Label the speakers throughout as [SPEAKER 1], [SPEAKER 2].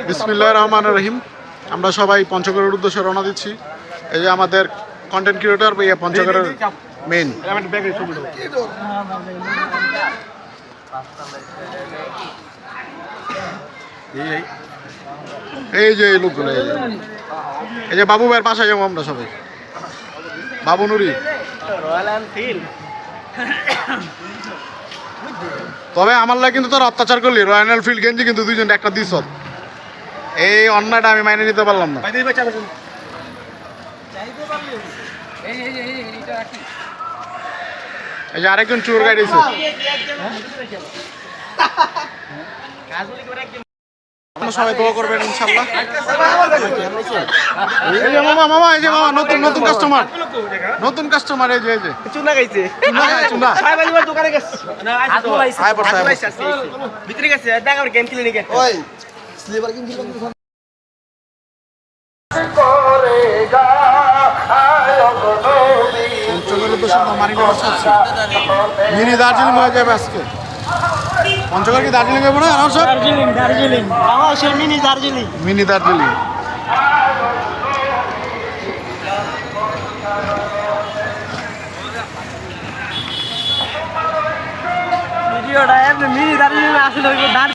[SPEAKER 1] বিসমিল্লাহির রহমানির রহিম। আমরা সবাই পঞ্চগড়ের উদ্দেশ্যে রওনা দিচ্ছি। এই যে আমাদের কন্টেন্ট ক্রিয়েটর ভাইয়া পঞ্চগড়ের মেইন। এই যে এই লোকগুলো, এই যে বাবু ভাইয়ের পাশে যাবো আমরা সবাই। বাবু নুরি, তবে আমার লাগে কিন্তু তোর অত্যাচার করলি। রয়্যাল এনফিল্ড গেঞ্জি কিন্তু দুইজন একটা দিস, এই অন্যটা আমি মাইনে নিতে পারলাম না। এই যে আরেকজন চোর গাড়ি দিছে। সবাই দোয়া করবেন ইনশাআল্লাহ। এই যে মামা মামা এই যে মামা নতুন নতুন কাস্টমার, নতুন কাস্টমার। এই যে এই যে
[SPEAKER 2] চুনা গাইছে,
[SPEAKER 1] চুনা
[SPEAKER 2] সাহেব আইবার দোকানে গেছে, আজমল আইছে,
[SPEAKER 1] সাহেব
[SPEAKER 2] ভিতরে গেছে, দেখ আমরা গেম খেলে নিকে। ওই স্লিপার গেম খেলে
[SPEAKER 1] পঞ্চগড়ের তো সব মারি ব্যবস্থা আছে। মিনি দার্জিলিং হয়ে যাবে আজকে। পঞ্চগড় কি দার্জিলিং যাবো না?
[SPEAKER 2] দার্জিলিং, দার্জিলিং আমার সেই মিনি দার্জিলিং,
[SPEAKER 1] মিনি দার্জিলিং।
[SPEAKER 2] ভিডিওটা এমনি মিনি দার্জিলিং আসলে হইব দার্জিলিং।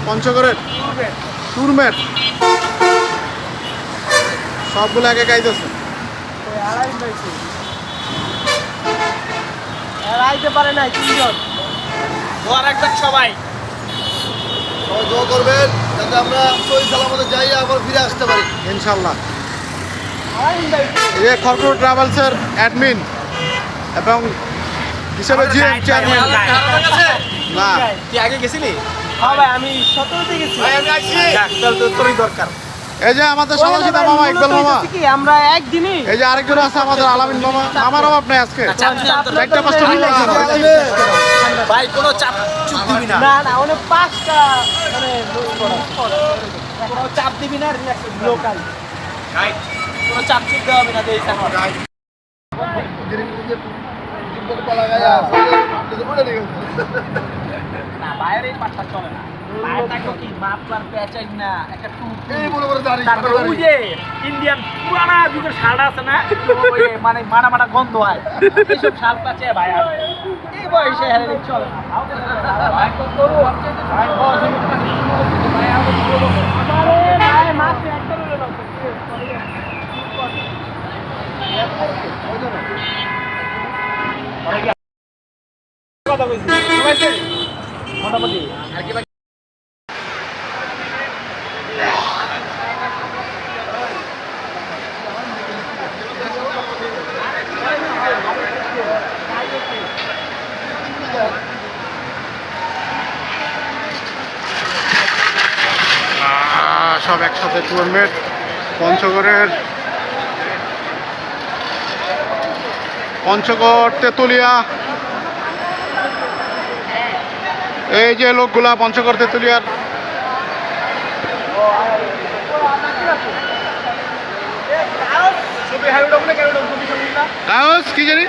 [SPEAKER 1] পঞ্চগড়ের টুরমেট সবগুলো আগে গাইতেছে।
[SPEAKER 2] আইতে পারে নাই তিনজন, দোয়া রাখবেন সবাই,
[SPEAKER 3] দোয়া করবেন যাতে আমরা সহি সালামতে যাই আবার ফিরে আসতে পারি
[SPEAKER 1] ইনশাল্লাহ। এই যে খড়কুটো ট্রাভেলসের অ্যাডমিন এবং হিসেবে জিএম চেয়ারম্যান। না
[SPEAKER 2] তুই আগে গেছিলি? হ্যাঁ ভাই, আমি 17তে গেছি। ভাই আমি আইছি, ডাক্তার তো তোরই দরকার।
[SPEAKER 1] এই যে আমাদের সমাজিতা মামা ইকবাল মামা,
[SPEAKER 2] কি আমরা একদিনই।
[SPEAKER 1] এই যে আরেকজন আছে আমাদের আলামিন মামা। আমার অভাব নাই আজকে, একটা পাঁচটা
[SPEAKER 2] ভাই কোনো চাপ চুপ দিবি না। না না, ওনে পাঁচটা মানে কোনো চাপ দিবি না, রিল্যাক্স লোকাল রাইট, কোনো চাপ চুপ দেওয়া হবে না। দেই সামনে না বাইরে পাঁচটা চলে না। বাইরেটাকে কি মাপলার পেঁচাই না একটা টুপি, তারপর ওই যে ইন্ডিয়ান পুরানা যুগের শাল আছে না, মানে মানা মানা গন্ধ হয়, এইসব শাল পাচ্ছে ভাই। এই বয়সে হেরে চলে না। ভাই কত ভাই বস আমারে ভাই মাছ একটা রইল না কথা কইছি মোটামুটি আর কি।
[SPEAKER 1] সব একসাথে টুরমেট পঞ্চগড় তেতুলিয়া। এই যে লোকগুলা পঞ্চগড় তেতুলিয়ার। কি জানি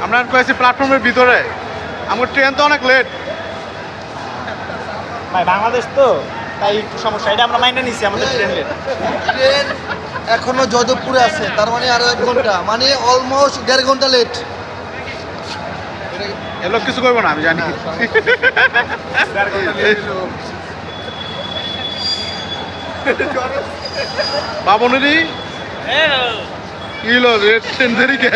[SPEAKER 1] আমরা কয়েছি প্ল্যাটফর্মের ভিতরে। আমার ট্রেন তো অনেক লেট
[SPEAKER 2] ভাই, বাংলাদেশ তো তাই একটু সমস্যা, এটা আমরা মাইনে নিছি। আমাদের ট্রেন লেট,
[SPEAKER 3] ট্রেন এখনো যাদবপুরে আছে, তার মানে আরো 1 ঘন্টা, মানে অলমোস্ট 1.5 ঘন্টা লেট।
[SPEAKER 1] এলো কিছু করবো না, আমি জানি। বাবনুরি কিলো রেড ট্রেন ধরি কে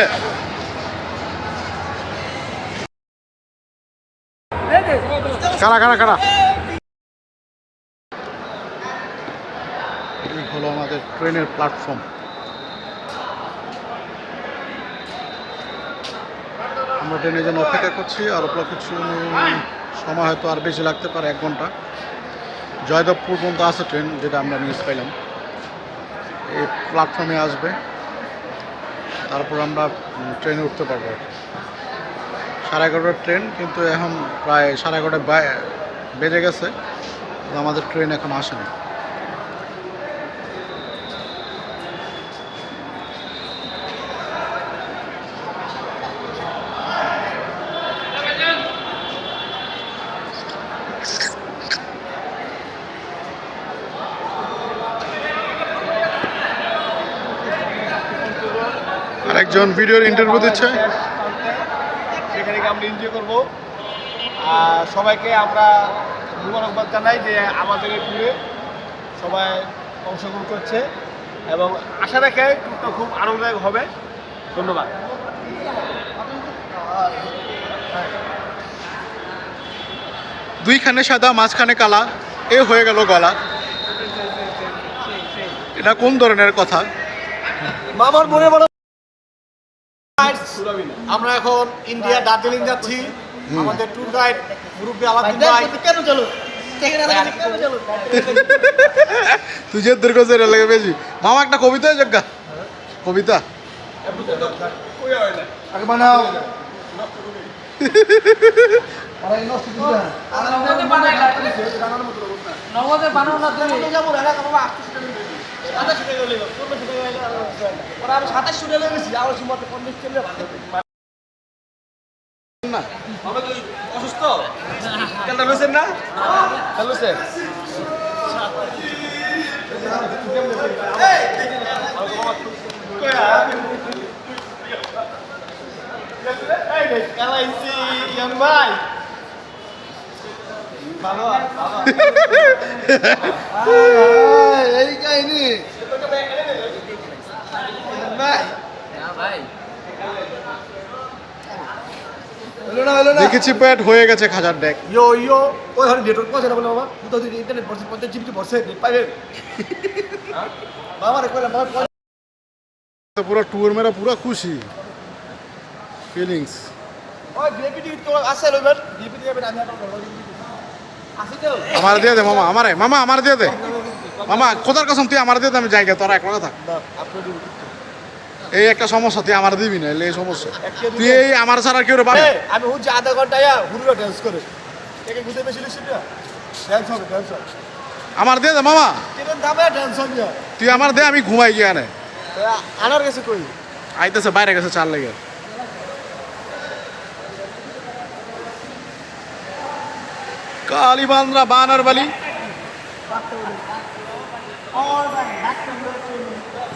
[SPEAKER 1] কারা কারা কারা। এই হলো আমাদের ট্রেনের প্ল্যাটফর্ম। আমরা ট্রেনের জন্য অপেক্ষা করছি, আর কিছু সময় হয়তো আর বেশি লাগতে পারে, 1 ঘন্টা। জয়দেবপুর পর্যন্ত আছে ট্রেন, যেটা আমরা নিউজ পাইলাম। এই প্ল্যাটফর্মে আসবে, তারপর আমরা ট্রেনে উঠতে পারবো। 11:30টার ট্রেন, কিন্তু এখন প্রায় 11:30 বেজে গেছে, আমাদের ট্রেন এখন আসেনি। আরেকজন ভিডিওর ইন্টারভিউ দিচ্ছে।
[SPEAKER 4] সেখানে আমরা এনজয় করবো। আর সবাইকে আমরা মুবারকবাদ জানাই যে আমাদের এই ট্যুরে সবাই অংশগ্রহণ করছে এবং আশা রাখে ট্যুরটা খুব আনন্দদায়ক হবে। ধন্যবাদ।
[SPEAKER 1] দুইখানে সাদা, মাঝখানে কালা, এ হয়ে গেল গলা। এটা কোন ধরনের কথা?
[SPEAKER 3] মামার মনে বড়। আমরা এখন ইন্ডিয়া দার্জিলিং যাচ্ছি। আমাদের ট্যুর গাইড মুরব্বী আলাদিন ভাই কেন চলো
[SPEAKER 1] তুই যে দীর্ঘ লাগে বেশি। মামা একটা কবিতা যোগ্যা, কবিতা
[SPEAKER 3] আগে বানাও। আরে নষ্ট দিছ না। আরে বানাই নগদে বানাও না তুমি। যাব এলা বাবা 28 টাকা দিবি। 27 টাকা লইব। 14 টাকা লইলে আর ওরা আমি 27 টাকা লইছি। আর সময় 50 টাকা ভালো।
[SPEAKER 1] না
[SPEAKER 4] আমরা তো অসুস্থ। কেন লইছেন না? কেন লইছেন? LIC yang baik. Bawa.
[SPEAKER 3] এই কাহিনী ভাই হলো না হলো না।
[SPEAKER 1] দেখেছি পেট হয়ে গেছে খাজার ডেক।
[SPEAKER 3] ইয়ো ওই হরে নেটওয়ার্ক পাচ্ছে না বলে বাবা তো তুই ইন্টারনেট বসে 50 জিবি বসে নেট পাইবে বাবা রে কইলাম বাবা
[SPEAKER 1] তো পুরো ট্যুর মেরা পুরো খুশি ফিলিংস।
[SPEAKER 3] ওই ভিআইপি টিকিট তো আছে লইবেন ভিআইপি টিকিট আমি আপনার বড় আসি তো
[SPEAKER 1] আমার দিয়ে দে মামা, আমারে মামা আমার দিয়ে দে মামা, খোদার কসম তুই আমার দিয়ে দে, আমি জায়গা তোরা একলা থাক।
[SPEAKER 3] আপনি দিন
[SPEAKER 1] এই একটা সমস্যা, তুই আমার দিবি না, এই সমস্যা। তুই এই আমার ছাড়া কেউ পাবে?
[SPEAKER 3] আমি হুঁজি আধা ঘন্টা হুরুরা ডান্স করে একে গুতে বেশি লিখছি না ডান্স হবে ডান্স হবে
[SPEAKER 1] আমার দিয়ে দে মামা,
[SPEAKER 3] কেন দাবে ডান্স হবে
[SPEAKER 1] তুই আমার দে, আমি ঘুমাই গিয়ে আনে।
[SPEAKER 3] আনার কাছে কই
[SPEAKER 1] আইতেছে বাইরে গেছে চার লেগে। কালীবান্দ্রা বানার বালি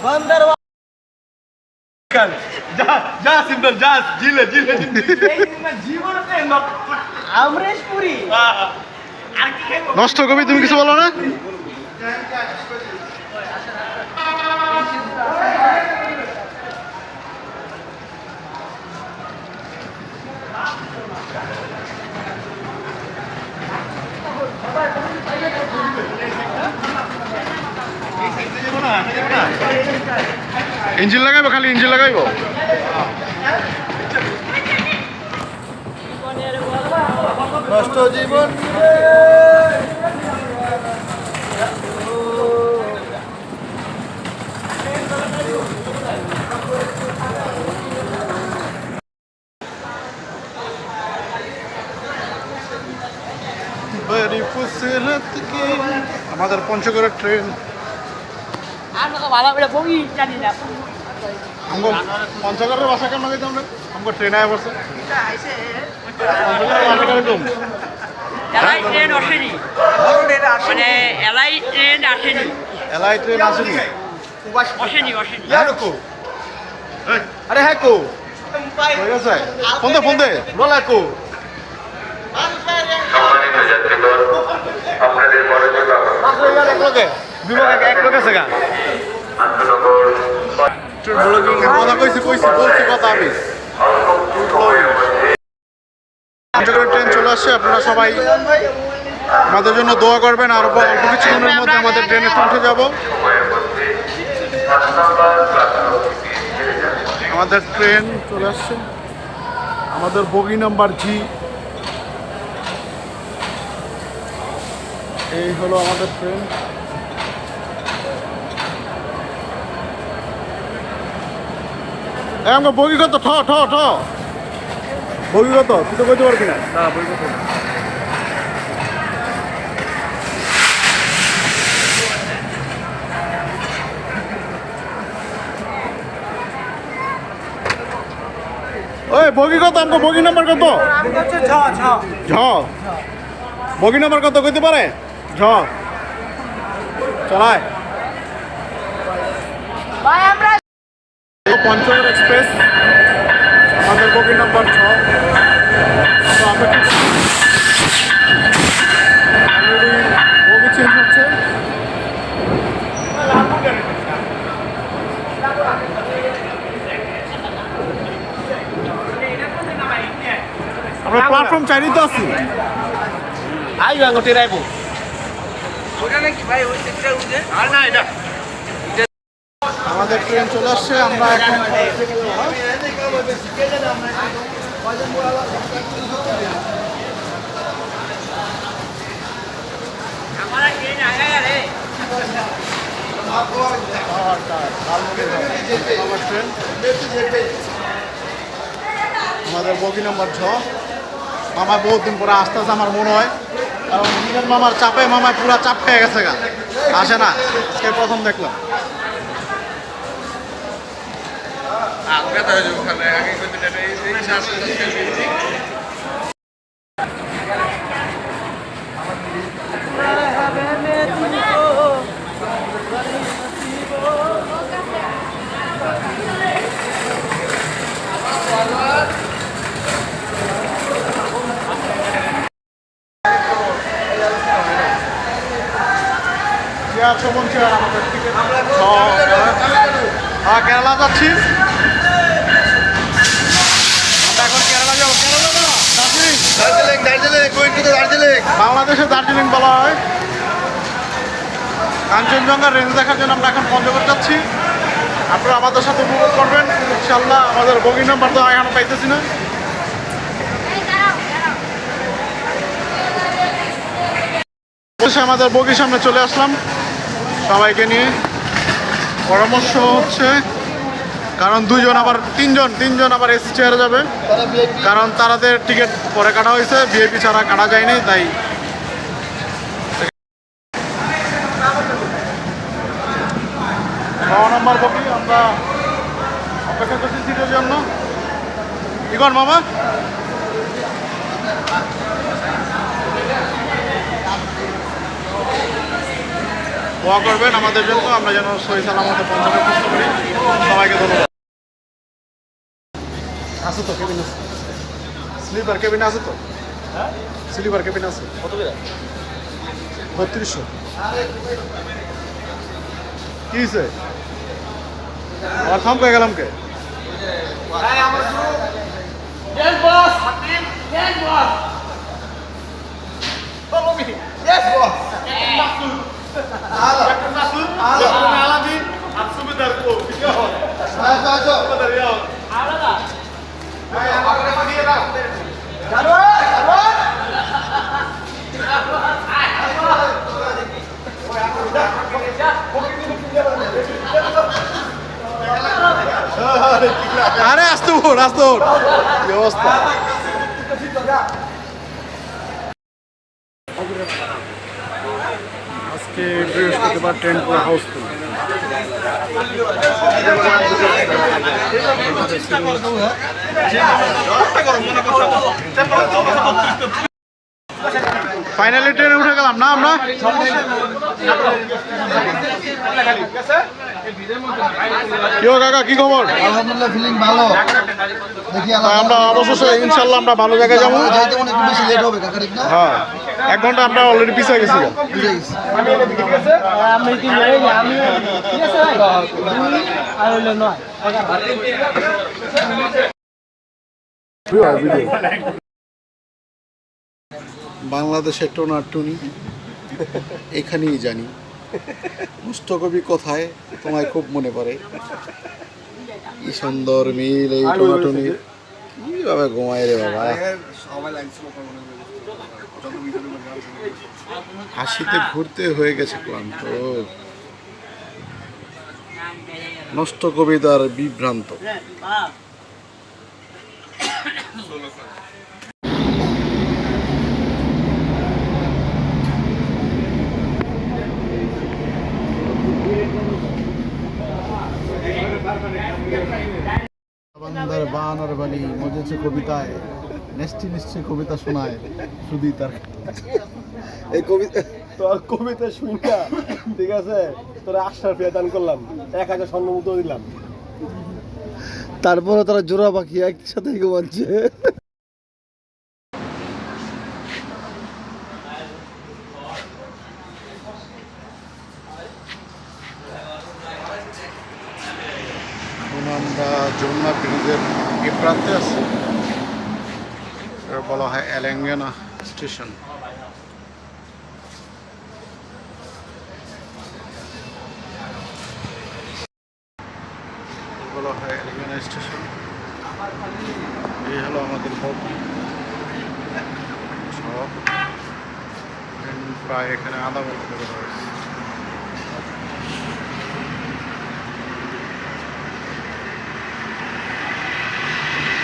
[SPEAKER 3] বান্দার
[SPEAKER 4] যা সিম্পল যা জিলে
[SPEAKER 2] জীবনে আমরেশপুরি আর কি খাইবো?
[SPEAKER 1] নষ্ট কবি, তুমি কিছু বলো না? ইঞ্জিন লাগাইবো, খালি ইঞ্জিন লাগাইবো।
[SPEAKER 3] নষ্ট জীবন
[SPEAKER 1] আমাদের পঞ্চগড়ের ট্রেন।
[SPEAKER 2] আমরা তো ভালো করে বমি জানি না।
[SPEAKER 1] আমগো পঞ্চগড়ের ভাষা কেমন লাগে তোমরা? আমগো ট্রেন আয় বসে পঞ্চগড়ের ভাষা কেমন?
[SPEAKER 2] এলাই ট্রেন আসেনি, মানে এলাই ট্রেন আসেনি,
[SPEAKER 1] এলাই ট্রেন আসেনি।
[SPEAKER 2] আসেনি আসেনি।
[SPEAKER 4] ইয়ারকো আরে হ্যাঁ কো
[SPEAKER 1] হয়ে গেছে, ফোন দে ফোন দে।
[SPEAKER 4] রোলা কো
[SPEAKER 5] সম্মানিত যাত্রীগণ, আপনাদের মনোযোগ আকর্ষণ
[SPEAKER 4] এক লোকে বিভাগ এক লোক আছে গা
[SPEAKER 5] আন্তনগর
[SPEAKER 1] কথা কইছি বলছি কথা আমি। পঞ্চগড়ের ট্রেন চলে আসছে, আপনারা সবাই আমাদের জন্য দোয়া করবেন। আর অল্প কিছুক্ষণের মধ্যে আমাদের ট্রেনে উঠে যাব।
[SPEAKER 5] সময়ের মধ্যে 5 নম্বর প্ল্যাটফর্ম থেকে ছেড়ে যাবে।
[SPEAKER 1] আমাদের ট্রেন চলে আসছে, আমাদের বগি নাম্বার জি। এই হলো আমাদের ট্রেন। আমাকে বগিগত ঠ ঠ ঠ বগিগত তুই তো বলতে পারবি না। না বগিগত না। ওই বগি কত? আমাকে বগি নাম্বার কত? ঝ বগি নাম্বার কত কইতে পারে? ঝ চলায় পঞ্চগড় এক্সপ্রেস আমাদের বগি নাম্বার 6। তো বগি চেঞ্জ হচ্ছে। আমরা প্ল্যাটফর্ম চাইনি তো আছি।
[SPEAKER 4] আই বাঙ্গটি রাইবো
[SPEAKER 1] আমাদের ট্রেন চলে আসছে। আমরা এখন আমাদের বগি নাম্বার 6। মামা বহুত দিন পরে আস্তে আস্তে আমার মনে হয়, কারণ মিলন মামার চাপে মামায় পুরা চাপ খেয়ে গেছে গা, আসে না। আজকে প্রথম দেখলাম। হ্যাঁ কেরালা যাচ্ছি। আমরা এখন কেরালা যাবো। দার্জিলিং, বাংলাদেশে দার্জিলিং বলা হয়। কাঞ্চনজঙ্ঘা রেঞ্জ দেখার জন্য আমরা এখন পঞ্চগড় যাচ্ছি। আপনারা আমাদের সাথে উপভোগ করবেন ইনশাল্লাহ। আমাদের বগি নাম্বার তো এখন পাইতেছি না। আমাদের বগির সামনে চলে আসলাম সবাইকে নিয়ে। পরামর্শ হচ্ছে, কারণ তিনজন আবার এসি চেয়ারে যাবে, কারণ তাদের টিকিট পরে কাটা হয়েছে, ভিআইপি ছাড়া কাটা যায়নি। তাই 9 নম্বর বগি আমরা অপেক্ষা করছি সিটের জন্য। ইগন মামা দোয়া করবেন আমাদের জন্য, আমরা যেন সহি সালামতে পৌঁছাতে চেষ্টা করি। সবাইকে ধন্যবাদ। আছে তো কেবিন আছে, স্লিপার কেবিন আছে তো, স্লিপার কেবিন আছে। কত করে? 3200। কি হয়েছে? আমার থাম পেয়ে গেলাম কে? আরে আসতে কি অবস্থা। আজকে বৃহস্পতিবার, ট্রেন পুরো হাউসফুল। ফাইনালি ট্রেনে উঠে গেলাম না আমরা। কাকা কি খবর?
[SPEAKER 3] আলহামদুলিল্লাহ, ফিলিং ভালো। দেখি
[SPEAKER 1] আমরা অবশ্যই ইনশাল্লাহ আমরা ভালো জায়গায় যাবো।
[SPEAKER 3] যাইতে মনে একটু বেশি লেট হবে কাকা, ঠিক না?
[SPEAKER 1] হ্যাঁ, 1 ঘন্টা আমরা অলরেডি পিছিয়ে গেছি। বাংলাদেশের টোনাটুনি এখানেই জানি। মুস্তকবি কোথায় তোমায় খুব মনে পড়ে। কি সুন্দর মিল এই টোনাটুনি। কিভাবে ঘুমায় রে বাবা। হাসিতে ঘুরতে হয়ে গেছে ক্লান্ত। নষ্ট কবিতার বিভ্রান্ত। বান্দার বানর বাণী মজেছে কবিতায়, নিশ্চয় নিশ্চয় কবিতা শোনায় শুধুই তার
[SPEAKER 4] এই কবিতা তোর কবিতা শুনি না, ঠিক আছে, তোরা 800 টাকা দান করলাম, 1000 স্বর্ণ মুদ্রা দিলাম,
[SPEAKER 1] তারপরে তারা জোড়া পাখি একসাথে ঘুমাচ্ছে। এখন আমরা যমুনা ব্রিজের এই প্রান্তে আছি, এটা বলা হয় এলেঙ্গানা স্টেশন। বলা হয় এলেঙ্গানা স্টেশন। এই হলো আমাদের ভবন সব, প্রায় এখানে আধা ঘন্টা ধরে রয়েছে।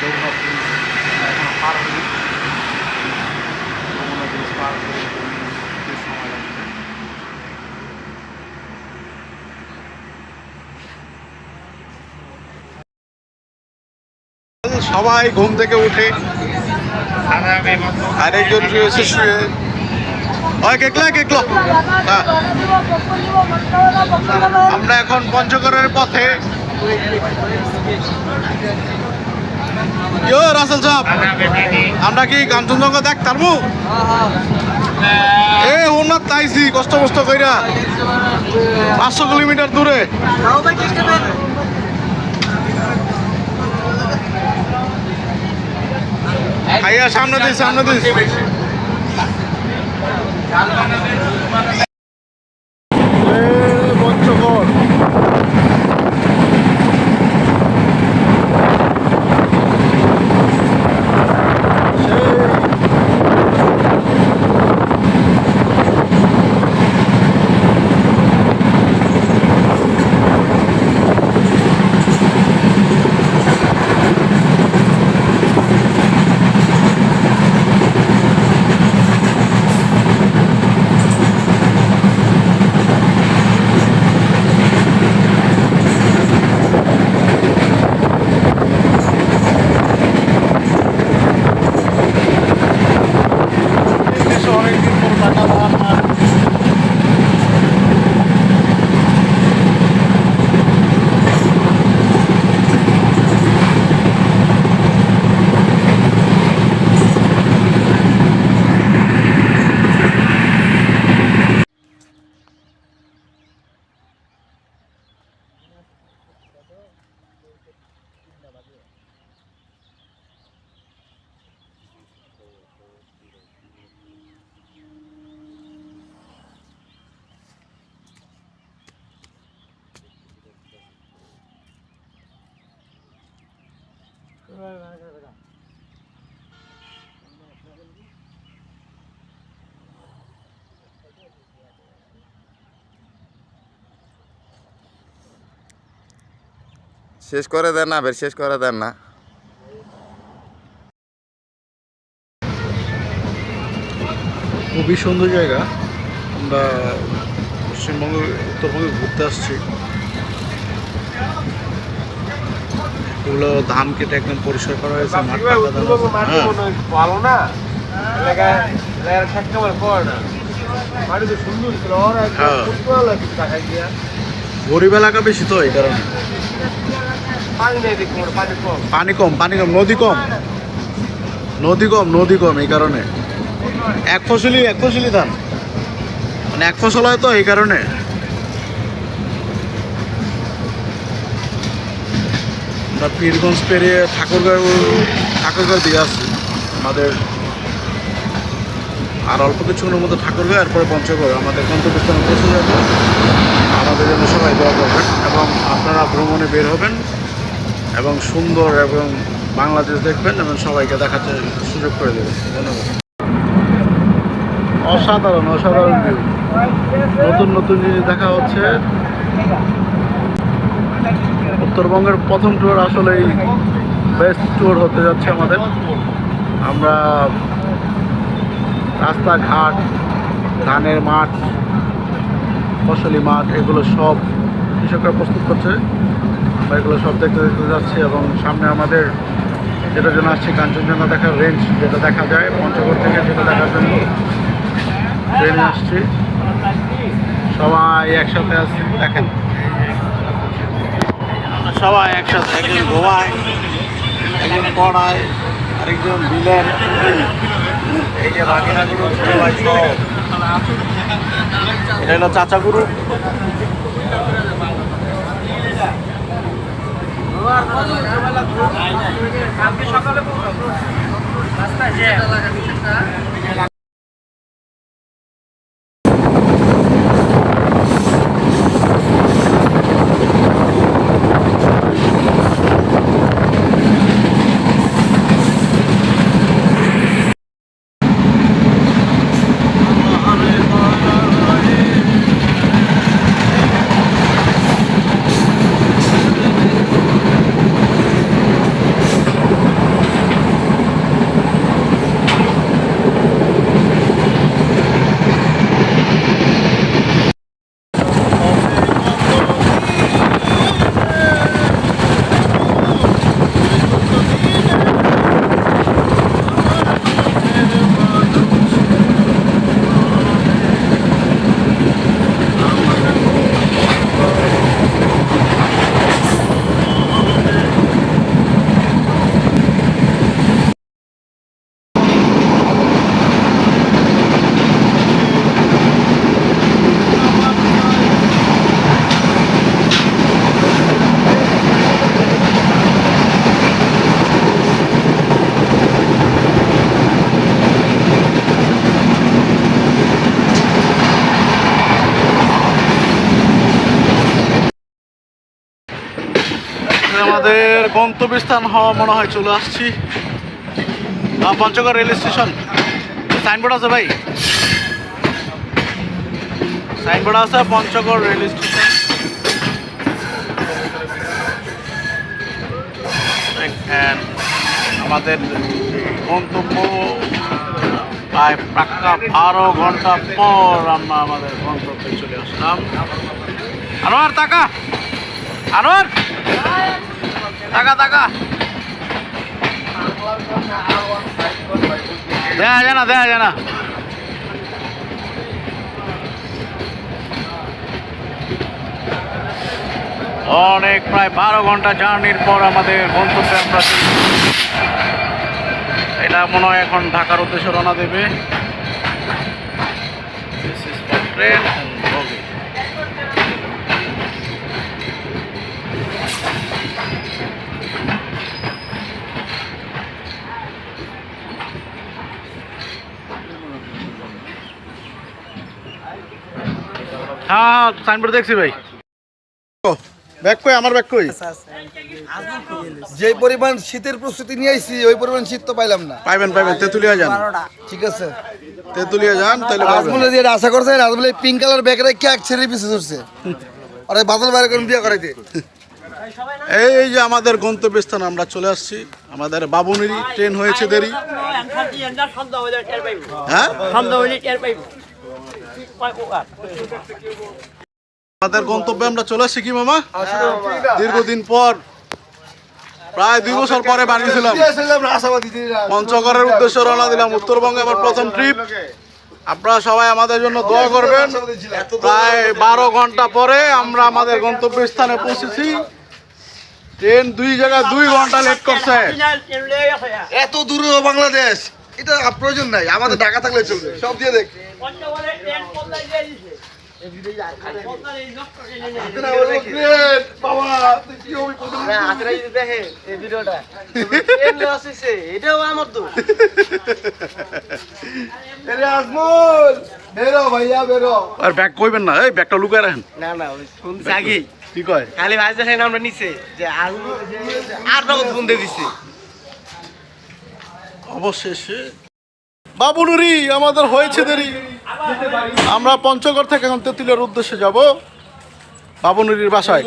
[SPEAKER 1] যমুনা ব্রিজ এখনো পার হয়নি, যমুনা ব্রিজ পার করে কিছু সময় লাগবে। সবাই ঘুম থেকে উঠে, আরেকজন রয়েছে শুয়ে। হ্যাঁ, আমরা এখন পঞ্চগড়ের পথে। রাসেল সাহেব, আমরা কি কাঞ্চনজঙ্ঘা দেখ পারবো? এ ওনার তাইছি কষ্ট কষ্ট কইরা 500 কিলোমিটার দূরে। খাইয়া সামনে দিস পঞ্চগড়।
[SPEAKER 6] শেষ করে দেন না, শেষ করে দেন না।
[SPEAKER 1] খুবই সুন্দর জায়গা। আমরা পশ্চিমবঙ্গ উত্তরবঙ্গে ঘুরতে আসছি। এগুলো ধান কেটে একদম পরিষ্কার করা হয়েছে, মাঠ পাকা ধান আছে। হ্যাঁ,
[SPEAKER 4] ভালো না, এলাকায় থাকতে আমার পড়ে না, মাটি তো সুন্দর ছিল,
[SPEAKER 1] হ্যাঁ।
[SPEAKER 4] দেখাই দিয়া
[SPEAKER 1] গরিব এলাকা বেশি তো এই কারণে।
[SPEAKER 4] পানি নেই, দেখি পানি কম,
[SPEAKER 1] পানি কম, নদী কম এই কারণে। এক ফসলি ধান, মানে এক ফসল হয় তো এই কারণে। আমরা পীরগঞ্জ পেরিয়ে ঠাকুরগাঁও দিয়ে আসছি। আমাদের আর অল্প কিছুক্ষণের মধ্যে ঠাকুরগাঁও, এরপরে পঞ্চগড় আমাদের গন্তব্যস্থানে পৌঁছে যাবে। আমাদের জন্য সবাই দোয়া করবেন এবং আপনারা ভ্রমণে বের হবেন এবং সুন্দর এবং বাংলাদেশ দেখবেন এবং সবাইকে দেখার সুযোগ করে দেবেন। ধন্যবাদ। অসাধারণ অসাধারণ ভিউ, নতুন নতুন জিনিস দেখা হচ্ছে। উত্তরবঙ্গের প্রথম ট্যুর আসলেই বেস্ট ট্যুর হতে যাচ্ছে আমাদের। আমরা রাস্তাঘাট, ধানের মাঠ, ফসলি মাঠ, এগুলো সব কৃষকরা প্রস্তুত করছে। আমরা এগুলো সব দেখতে দেখতে যাচ্ছি এবং সামনে আমাদের যেটার জন্য আসছি কাঞ্চনজঙ্ঘা দেখার রেঞ্জ, যেটা দেখা যায় পঞ্চগড় থেকে, যেটা দেখার জন্য ট্রেনে আসছি। সবাই একসাথে আসছি, দেখেন আমরা সবাই একসাথে, একজন ঘুমায়, একজন পড়ায়, আরেকজন বিলের, এই যে বাঘিনাগুলো সবাই সব, এটা হলো চাচা গুরু। আমাদের গন্তব্যস্থান হওয়া মনে হয় চলে আসছি। Panchagarh rail station. সাইনবোর্ড আছে ভাই, সাইনবোর্ড আছে পঞ্চগড় রেল স্টেশন। দেখেন আমাদের গন্তব্য প্রায় পাক্কা 12 ঘন্টা পর আমরা আমাদের গন্তব্যে চলে আসলাম। আনোয়ার টাকা, আনোয়ার টাকা টাকা দেখা যায় না, দেখা যায় না। অনেক প্রায় 12 ঘন্টা জার্নির পর আমাদের গন্তব্যে আমরা এটা মনে হয় এখন ঢাকার উদ্দেশ্যে রওনা দেবে। ট্রেন হ্যাঁ সাইনবোর্ড দেখছি ভাই। ব্যাগ কই, আমার ব্যাগ কই?
[SPEAKER 3] যে পরিমাণ শীতের প্রস্তুতি নিয়ে আইছি ওই পরিমাণ শীত তো পাইলাম না।
[SPEAKER 1] পাইবেন পাইবেন, তেঁতুলিয়া যান।
[SPEAKER 3] ঠিক আছে,
[SPEAKER 1] তেঁতুলিয়া যান তাহলে পাইবেন।
[SPEAKER 3] রাজমূলে দিয়ে আশা করছে, রাজমূলে পিঙ্ক কালার ব্যাগ রেখে এক ছেড়ে পিছিয়ে ধরছে। আরে বাদল বাইরে করে বিয়ে করাইতে।
[SPEAKER 1] এই যে আমাদের গন্তব্যস্থান আমরা চলে আসছি। আমাদের বাবুনিরই ট্রেন হয়েছে দেরি। হ্যাঁ আমাদের গন্তব্যে আমরা চলে আসছি কি মামা, দীর্ঘদিন পর, প্রায় 2 বছর পরে বানিয়েছিলাম। পঞ্চগড়ের উদ্দেশ্যে রওনা দিলাম, উত্তরবঙ্গে আমার প্রথম ট্রিপ। আপনারা সবাই আমাদের জন্য দোয়া করবেন। প্রায় 12 ঘন্টা পরে আমরা আমাদের গন্তব্যস্থানে পৌঁছেছি। ট্রেন 2 জায়গায় 2 ঘন্টা লেট করছে।
[SPEAKER 3] এত দূরে বাংলাদেশ, এটা প্রয়োজন নাই, আমাদের ঢাকা থাকলে চলবে, সব দিয়ে দেখ।
[SPEAKER 1] আর ব্যাগ কইবেন না, এই ব্যাগটা লুকায় রাখেন।
[SPEAKER 2] না না শুনছি আগেই
[SPEAKER 1] কি কয়?
[SPEAKER 2] খালি ভাই দেখেন আমরা নিচে যে আর নগদ ফোন দিয়ে দিছি।
[SPEAKER 1] অবশেষে বাবুনুরি আমাদের হয়েছে দেরি। আমরা পঞ্চগড় থেকে এখন তেঁতুলিয়ার উদ্দেশ্যে যাব বাবুনুরির বাসায়।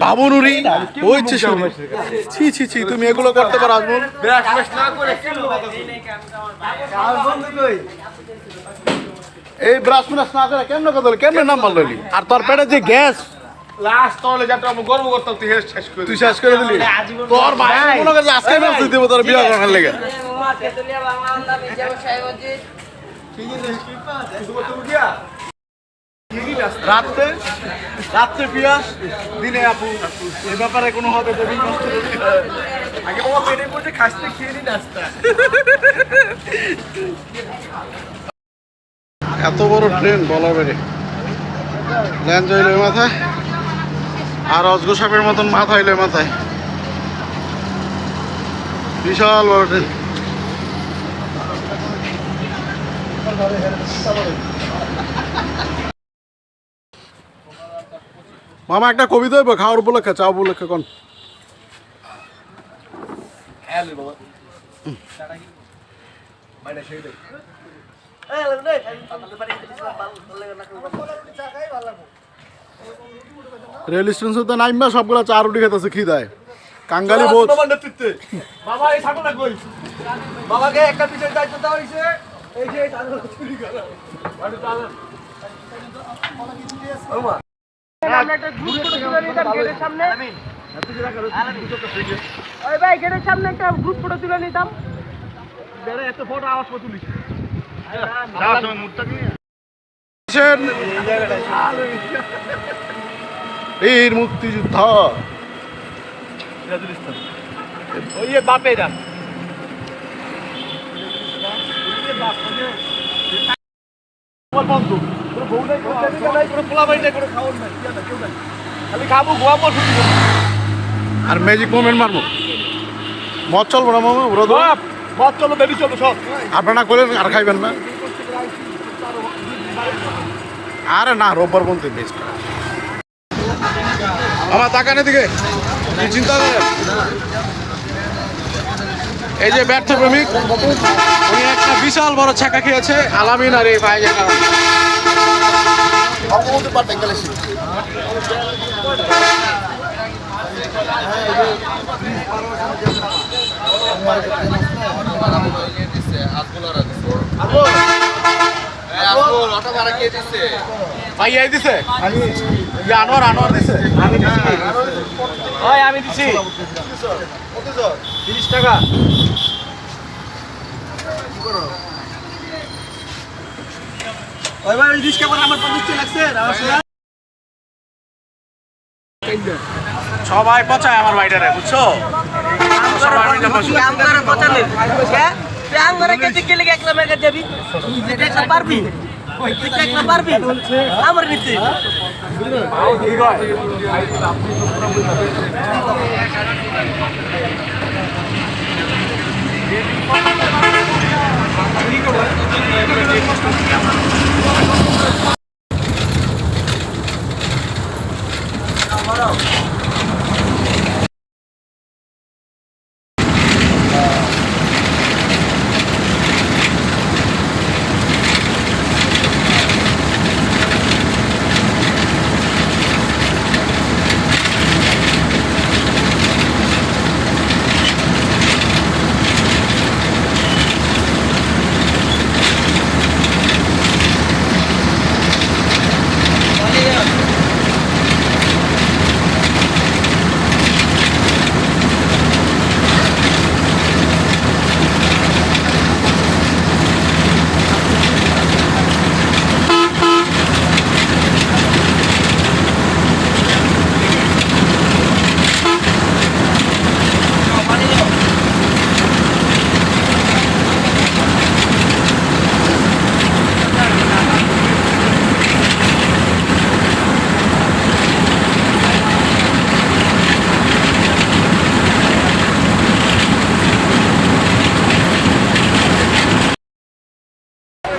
[SPEAKER 1] বাবুনুরি ওই ছি ছি ছি, তুমি এগুলো করতে পারো আজমল? এই ব্রাশ ম্রাশ না করে কেমন কথা বলি, কেমন নাম বললি? আর তোর পেটে যে গ্যাস
[SPEAKER 4] লাস্ট তাহলে যাত্রা আমরা গর্ব করতাম তুই শেষ করে
[SPEAKER 1] তুই শেষ করে দিলি। তোর ভাই মনে করছে আজকে ম্যাচ দিব তোর বিয়ে করার লেগে। রাত্রে রাত্রে পিয়াস, দিনে আপু, এই ব্যাপারে কোনো হবে দেবী নষ্ট করবি।
[SPEAKER 4] আগে বাবা পেটে পড়ে খাসতে খেয়ে নি নাস্তা।
[SPEAKER 1] এত বড় ট্রেন বলার বেড়ে ল্যান্ড হইল মাথায়, আর অজগর সাপের মতন মাথা হইল মাথায়। বিশাল বড় ট্রেন। মামা একটা কবিতা হইব খাওয়ার উপলক্ষে, চা উপলক্ষে কোন? রেল স্টেশন তো নাইমা সবগুলা চা রুটি খেতেছে খিদায়। কাঙ্গালি বোধ।
[SPEAKER 4] বাবা এই ছাগলটা কই?
[SPEAKER 3] বাবাকে একটা বিষয় দায়িত্ব দেওয়া হয়েছে, এই যে চুরি করা।
[SPEAKER 1] বীর মুক্তিযুদ্ধ
[SPEAKER 4] ওই বাপে এটা
[SPEAKER 1] আর ম্যাজিক মোমেন্ট মারবো। মদ চলবো না মামা, ওরা তো
[SPEAKER 4] মদ চলো বেবি চলো সব।
[SPEAKER 1] আপনারা করলেন আর খাইবেন না? আরে না, রোববার বলতে বেস্ট। আমার তাকানের দিকে কি চিন্তা করেন? এই যে ব্যর্থ প্রেমিক, উনি একটা বিশাল বড় ছাকা খেয়েছে আলামিন আর এই ভাইয়ের কারণে। ভাইয়াই দিছে, আনোয়ার আনোয়ার দিছে।
[SPEAKER 2] আমি দিছি 30 টাকা।
[SPEAKER 3] ওই ভাই রিস্কা করে আমার 50 লাগছে আমার শোনা।
[SPEAKER 1] সবাই পচায় আমার বাইটারে, বুঝছো?
[SPEAKER 3] আমগারে পচালে হ্যাঁ তুই আমগারে কে দিকে লাগে একলা মেরে যাবি, তুই একটা পারবি, তুই একটা পারবি আমার নিতে।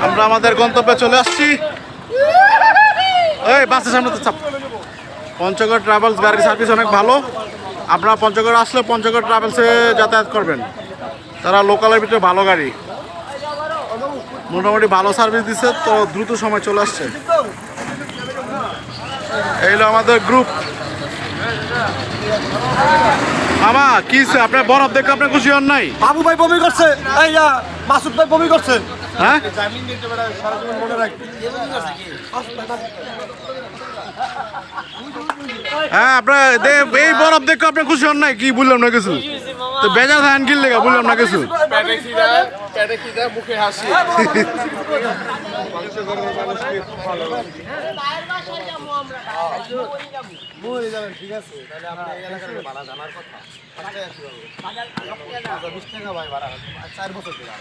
[SPEAKER 1] আমরা আমাদের গন্তব্যে চলে আসছি। এই বাসের সামনে তো চাপ। পঞ্চগড় ট্রাভেলস গাড়ির সার্ভিস অনেক ভালো। আপনারা পঞ্চগড় আসলে পঞ্চগড় ট্রাভেলসে যাতায়াত করবেন। তারা লোকালের ভিতরে ভালো গাড়ি, মোটামুটি ভালো সার্ভিস দিচ্ছে, তো দ্রুত সময় চলে আসছে। এই হলো আমাদের গ্রুপ। মামা কি আপনার বরফ দেখে আপনার খুশি হন নাই?
[SPEAKER 4] বাবু ভাই বমি করছে, এই মাসুদ ভাই বমি করছে।
[SPEAKER 1] হ্যাঁ
[SPEAKER 4] জামিন দিতে পারে, সারা জীবন মনে রাখবে।
[SPEAKER 1] হ্যাঁ আপনার এই বরফ দেখে আপনার খুশি হন নাই? কি বললাম না কিছু, তো বেজার ধান কিনলে বললাম না কিছু।
[SPEAKER 4] পেটে খিদা, মুখে হাসি। মানুষের ঘরের মানুষকে খুব ভালো লাগে। মরে যাবেন, ঠিক আছে? তাহলে আপনি এই এলাকার ভাড়া জানার কথা। 20 টাকা ভাই ভাড়া, 4 বছর থেকে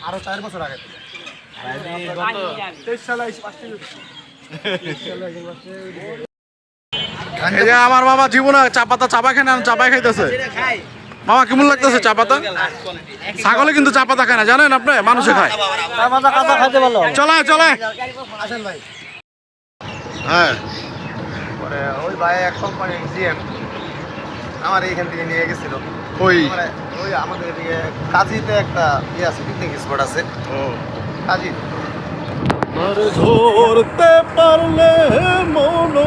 [SPEAKER 4] আরো 4 বছর আগে থেকে। 23 সালে 5
[SPEAKER 1] এই যে আমার বাবা জীবনে চা পাতা চাপা খায় না, চাপাই খাইতেছে। মামা কেমন লাগতেছে চা পাতা? ছাগলে কিন্তু চা পাতা খায় না, জানেন আপনি, মানুষে খায়। চলে চলে
[SPEAKER 4] আসেন ভাই।
[SPEAKER 1] হ্যাঁ
[SPEAKER 4] পরে ওই ভাই এক কোম্পানির জিএম আমার এইখান থেকে নিয়ে গেছিল।
[SPEAKER 1] ওই
[SPEAKER 4] ওই আমাদের এদিকে কাজীতে একটা আছে, পিকনিক স্পট আছে কাজী।
[SPEAKER 1] ধরতে পারলে মনো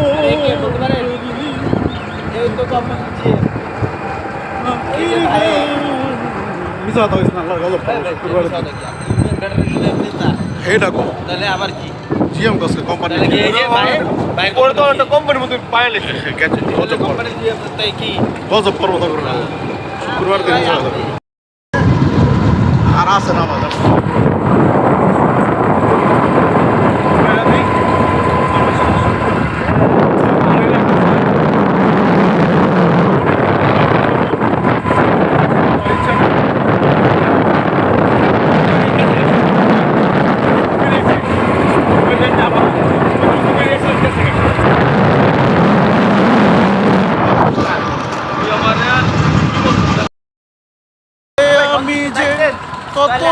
[SPEAKER 1] এইটা কো
[SPEAKER 3] তাহলে আবার কি
[SPEAKER 1] জিএম কাছে কোম্পানি
[SPEAKER 4] ওর তো একটা কোম্পানির মধ্যে পায়ে লেগে
[SPEAKER 1] গেছে
[SPEAKER 3] কোম্পানি দিয়ে তাই কি
[SPEAKER 1] গজব পর্বত করে না শুক্রবার দিন আর আছে না আমাদের আমি যে কত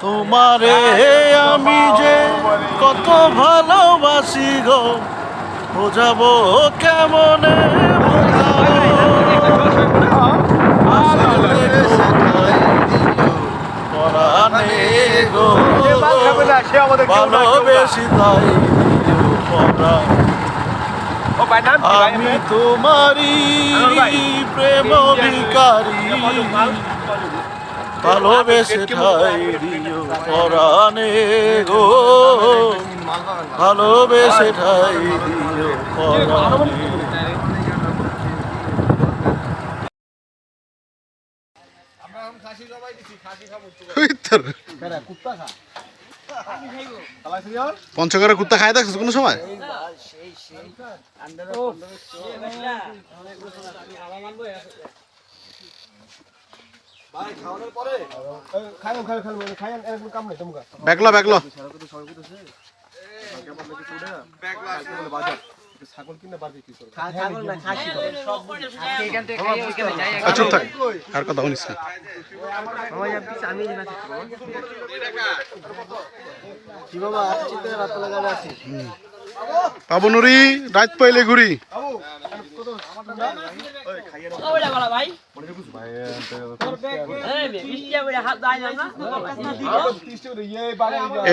[SPEAKER 1] তোমারে আমি যে কত ভালোবাসি গো, বোঝাবো কেমনে পরাণে গো, ভালোবেসি তাই পরাণ। আমি তোমারি প্রেম ভিখারি, ভালোবেসে ঠাই দিও পরাণে গো, ভালোবেসে ঠাই দিও পরাণে। পঞ্চগড়ের কুত্তা খায় দেখছিস কোনো সময়? ব্যাগলো ব্যাগলো
[SPEAKER 4] ছাগল কিনে বাকি কি করবে?
[SPEAKER 1] চুপ থাক, আর কথা শুনিস না।
[SPEAKER 4] কি বাবা চিন্তা রাত লাগাবে আছি।
[SPEAKER 1] বাবু নুরি রাত পাইলে ঘুরি।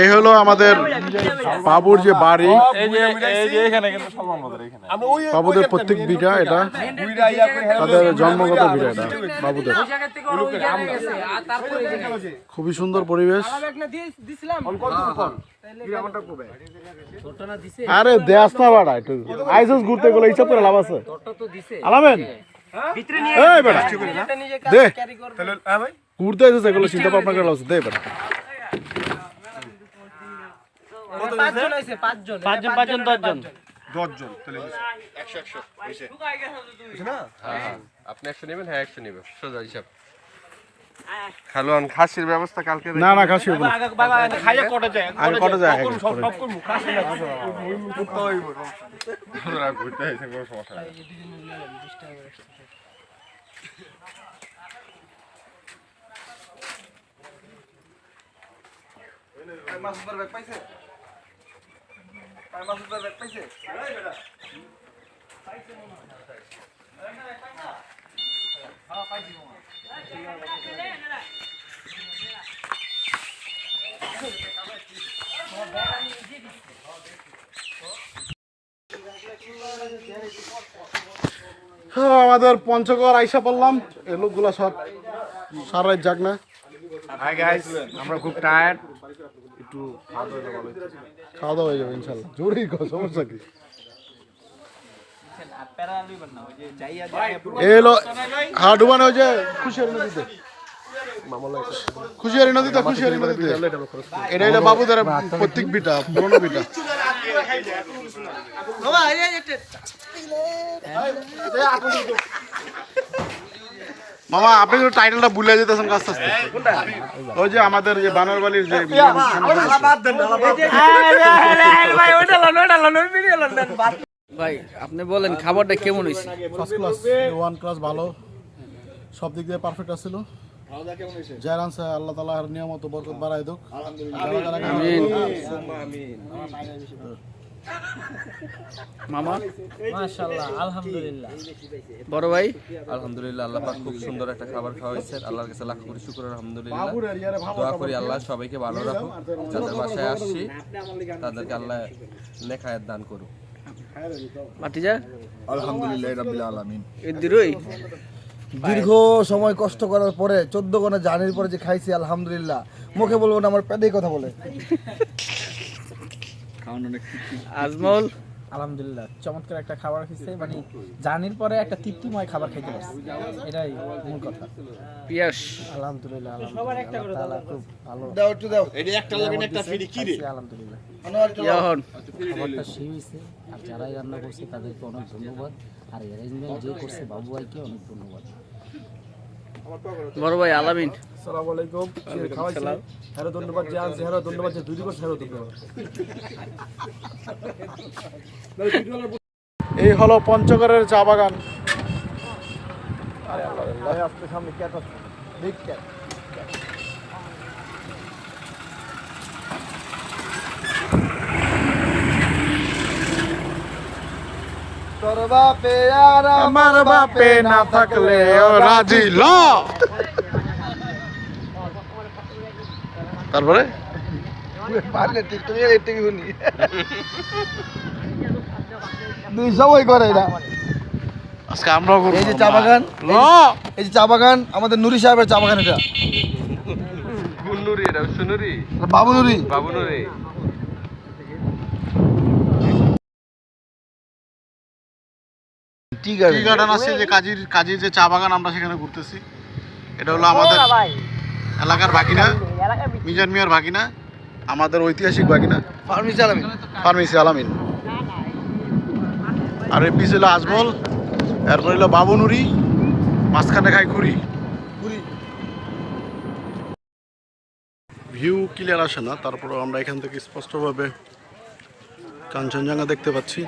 [SPEAKER 1] এই হলো আমাদের বাবুর যে বাড়ি, বাবুদের প্রত্যেক বিঘা, এটা তাদের জন্মগত বিঘা, এটা বাবুদের। খুবই সুন্দর পরিবেশ। আরে দেশ না বাড়া, একটু আইসস ঘুরতে গেলে হিসাব করে লাভ আছে। আলামেন এই বেটা দে, ঘুরতে আইসস এগুলো চিন্তা ভাবনা করে লাভ আছে, দে বেটা।
[SPEAKER 3] পাঁচজন
[SPEAKER 4] 10জন তাহলে 100 না?
[SPEAKER 7] আপনি 100 নেবেন? হ্যাঁ 100 নেবেন, সোজা হিসাব। খালুয়ান খাসির ব্যবস্থা কালকে
[SPEAKER 1] না না খাসি হবে না,
[SPEAKER 4] খাইয়া কটা যায়
[SPEAKER 1] আগে কটা যায় আগে
[SPEAKER 4] সব
[SPEAKER 1] পরে।
[SPEAKER 4] করব খাসি না কিছু করতে হইব।
[SPEAKER 7] ওরা ঘুরতে আইছে, কোনো সমস্যা নাই।
[SPEAKER 4] মাছ ধরবে পাইছে?
[SPEAKER 1] হ্যাঁ, আমাদের পঞ্চগড় আইসা পড়লাম, এই লোকগুলো সব সারা রাত জাগ না।
[SPEAKER 4] হাই গাইস, আমরা খুব টায়ার্ড।
[SPEAKER 1] খাওয়া দাওয়া হয়ে যাবে ইনশাল্লাহ, জোরেই কর, সমস্যা কি। এলো হ্যাঁ ডুবানো হয়েছে খুশিয়ারি নদীতে, খুশিয়ারি নদীতে, খুশিয়ারি নদীতে। এটা হলো বাবুদের প্রত্যেক বিটা, পুরোনো বিটা। মামা আপনি তো টাইটেলটা ভুলে যেতেছেন আস্তে আস্তে। ওই যে আমাদের যে বানরবালির যে
[SPEAKER 3] ভাই আপনি বলেন খাবারটা কেমন হয়েছে?
[SPEAKER 1] ফার্স্ট ক্লাস, ওয়ান ক্লাস, ভালো, সব দিক দিয়ে পারফেক্ট আসছিল। যার আনসার আল্লাহ তাআলা আর নিয়ামত ও বরকত বাড়ায় দেখ।
[SPEAKER 3] মামা
[SPEAKER 2] মাশাআল্লাহ, আলহামদুলিল্লাহ।
[SPEAKER 3] বড় ভাই
[SPEAKER 7] আলহামদুলিল্লাহ, আল্লাহ পাক খুব সুন্দর একটা খাবার খাওয়াইছেন। আল্লাহর কাছে লাখ কোটি শুকর, আলহামদুলিল্লাহ। দোয়া করি আল্লাহ সবাইকে ভালো রাখুক। যাদের বাসায় আসছি তাদেরকে আল্লাহ নেক হায়াত দান করুক।
[SPEAKER 3] মাটিজা
[SPEAKER 8] আলহামদুলিল্লাহ রাব্বিল আলামিন।
[SPEAKER 3] এদিরই
[SPEAKER 8] দীর্ঘ সময় কষ্ট করার পরে 14 ঘন্টা জার্নির পরে যে খাইছি আলহামদুলিল্লাহ, মুখে বলবো না, আমার পেটেই কথা বলে।
[SPEAKER 3] আজমল
[SPEAKER 2] আলহামদুলিল্লাহ, চমৎকার একটা খাবার খেয়েছে, মানে জার্নির পরে একটা তৃপ্তিময় খাবার খাইতে পারছি, এটাই মূল কথা।
[SPEAKER 3] পিয়াস
[SPEAKER 2] আলহামদুলিল্লাহ, আলহামদুলিল্লাহ, তাআলা খুব ভালো
[SPEAKER 8] দাও একটু দাও।
[SPEAKER 2] আলহামদুলিল্লাহ।
[SPEAKER 3] ইয়াহন
[SPEAKER 9] খাবারটা সেই হয়েছে, আর যারাই রান্না করছে তাদেরকে অনেক ধন্যবাদ, আর অ্যারেঞ্জমেন্ট যে করছে বাবু ভাইকে অনেক ধন্যবাদ।
[SPEAKER 3] বড় ভাই আলামিন
[SPEAKER 4] আসসালামু আলাইকুম। খাওয়াইছি, হ্যালো ধন্যবাদ। যে আনছে হ্যালো ধন্যবাদ, যে দুই দিবস হ্যালো ধন্যবাদ।
[SPEAKER 1] এই হলো পঞ্চগড়ের চা বাগান।
[SPEAKER 8] আজকে সামনে ক্যাট আছে, বিগ ক্যাট। তোর বাপে আর
[SPEAKER 1] আমার বাপে না থাকলে রাজি ল। তারপরে
[SPEAKER 8] পারলে ঠিক, তুমি ঠিক শুনি। দুই সবাই করে না।
[SPEAKER 1] আজকে আমরাও করব।
[SPEAKER 8] এই যে চা বাগান,
[SPEAKER 1] ল,
[SPEAKER 8] এই যে চা বাগান আমাদের নুরি সাহেবের চা বাগান। এটা
[SPEAKER 7] কোন নুরি? এটা সুনুরি,
[SPEAKER 8] বাবু নুরি।
[SPEAKER 7] বাবু নুরি।
[SPEAKER 8] টি
[SPEAKER 1] টি গার্ডেন আছে, যে কাজীর যে চা বাগান, আমরা সেখানে ঘুরতেছি। এটা হলো আমাদের এলাকার ভাগিনা, মিজান মিয়ার ভাগিনা, আমাদের ঐতিহাসিক ভাগিনা
[SPEAKER 8] ফার্মেসি আলামিন।
[SPEAKER 1] ফার্মেসি আলামিন। আর এই পিস হলো আজমল, এরপর হলো বাবু নুরি, মাঝখানে খাই খুরি। ভিউ ক্লিয়ার আসে না, তারপরেও আমরা এখান থেকে স্পষ্টভাবে কাঞ্চনজঙ্ঘা দেখতে পাচ্ছি,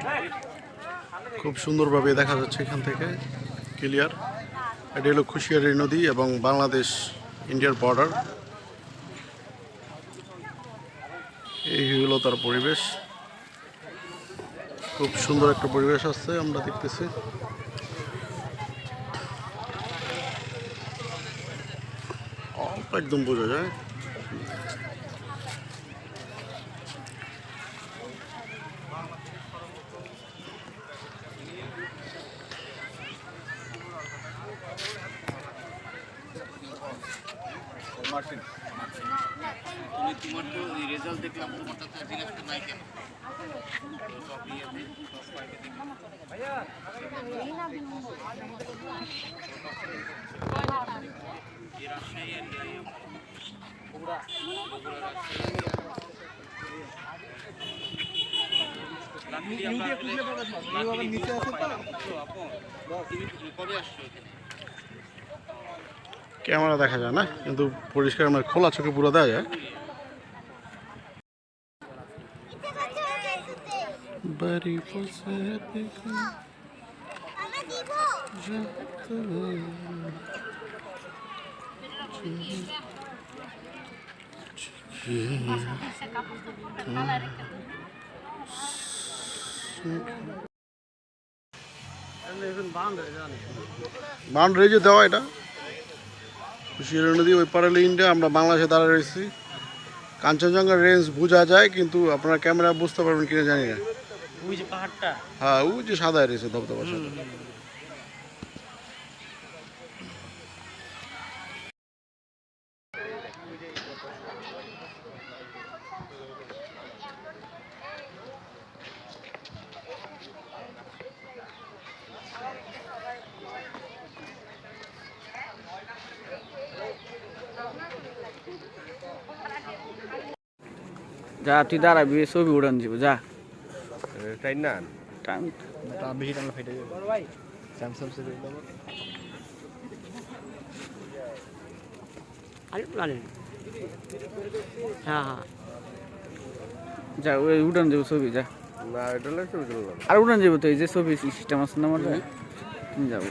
[SPEAKER 1] খুব সুন্দরভাবে দেখা যাচ্ছে এখান থেকে ক্লিয়ার। এটি হলো খুশিয়ারি নদী এবং বাংলাদেশ ইন্ডিয়ার বর্ডার। এই হলো তার পরিবেশ, খুব সুন্দর একটা পরিবেশ আছে আমরা দেখতেছি। অল্প একদম বোঝা যায়। ক্যামেরা দেখা যায় না, কিন্তু পরিষ্কার আমার খোলা চোখে পুরো দেওয়া যায়। বাউন্ডারি যে দেওয়া এটা শিরো নদী ওই পারে ইন্ডিয়া, আমরা বাংলাদেশে দাঁড়িয়ে রয়েছি। কাঞ্চনজঙ্ঘা রেঞ্জ বোঝা যায়, কিন্তু আপনারা ক্যামেরা বুঝতে পারবেন কিনা জানি না।
[SPEAKER 2] ওই যে পাহাড়টা,
[SPEAKER 1] হ্যাঁ ওই যে সাদা রয়েছে ধবধবা সাদা।
[SPEAKER 2] যা তুই দাঁড়াবি, ছবি উড়ান যাব যা।
[SPEAKER 4] ট্রেন না
[SPEAKER 2] টান
[SPEAKER 4] বেশি টানলে ফেটে যাবে। স্যামসাং সে
[SPEAKER 2] হ্যাঁ যা, ওই উড়ান যাব ছবি যা।
[SPEAKER 4] না এটা হলে ছবি তুলব
[SPEAKER 2] আর উড়ান যাব তো, এই যে ছবি সিস্টেম আছে না আমাদের, তুমি যাবো।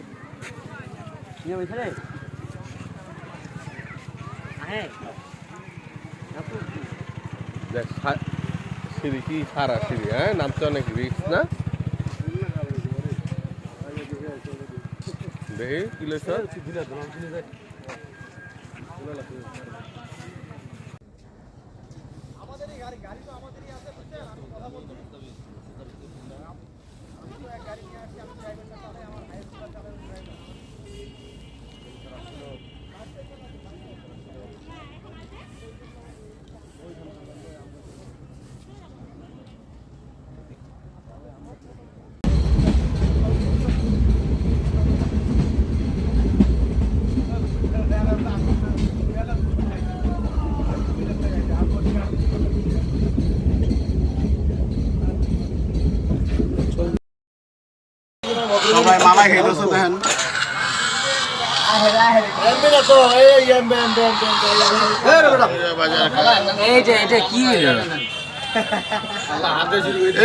[SPEAKER 4] দেখ সিঁড়ি কি সারা সিঁড়ি, হ্যাঁ নামতে অনেক রিস্ক না। দেখি কিলো স্যার
[SPEAKER 1] সবাই মামা খেতেছে দেখেন।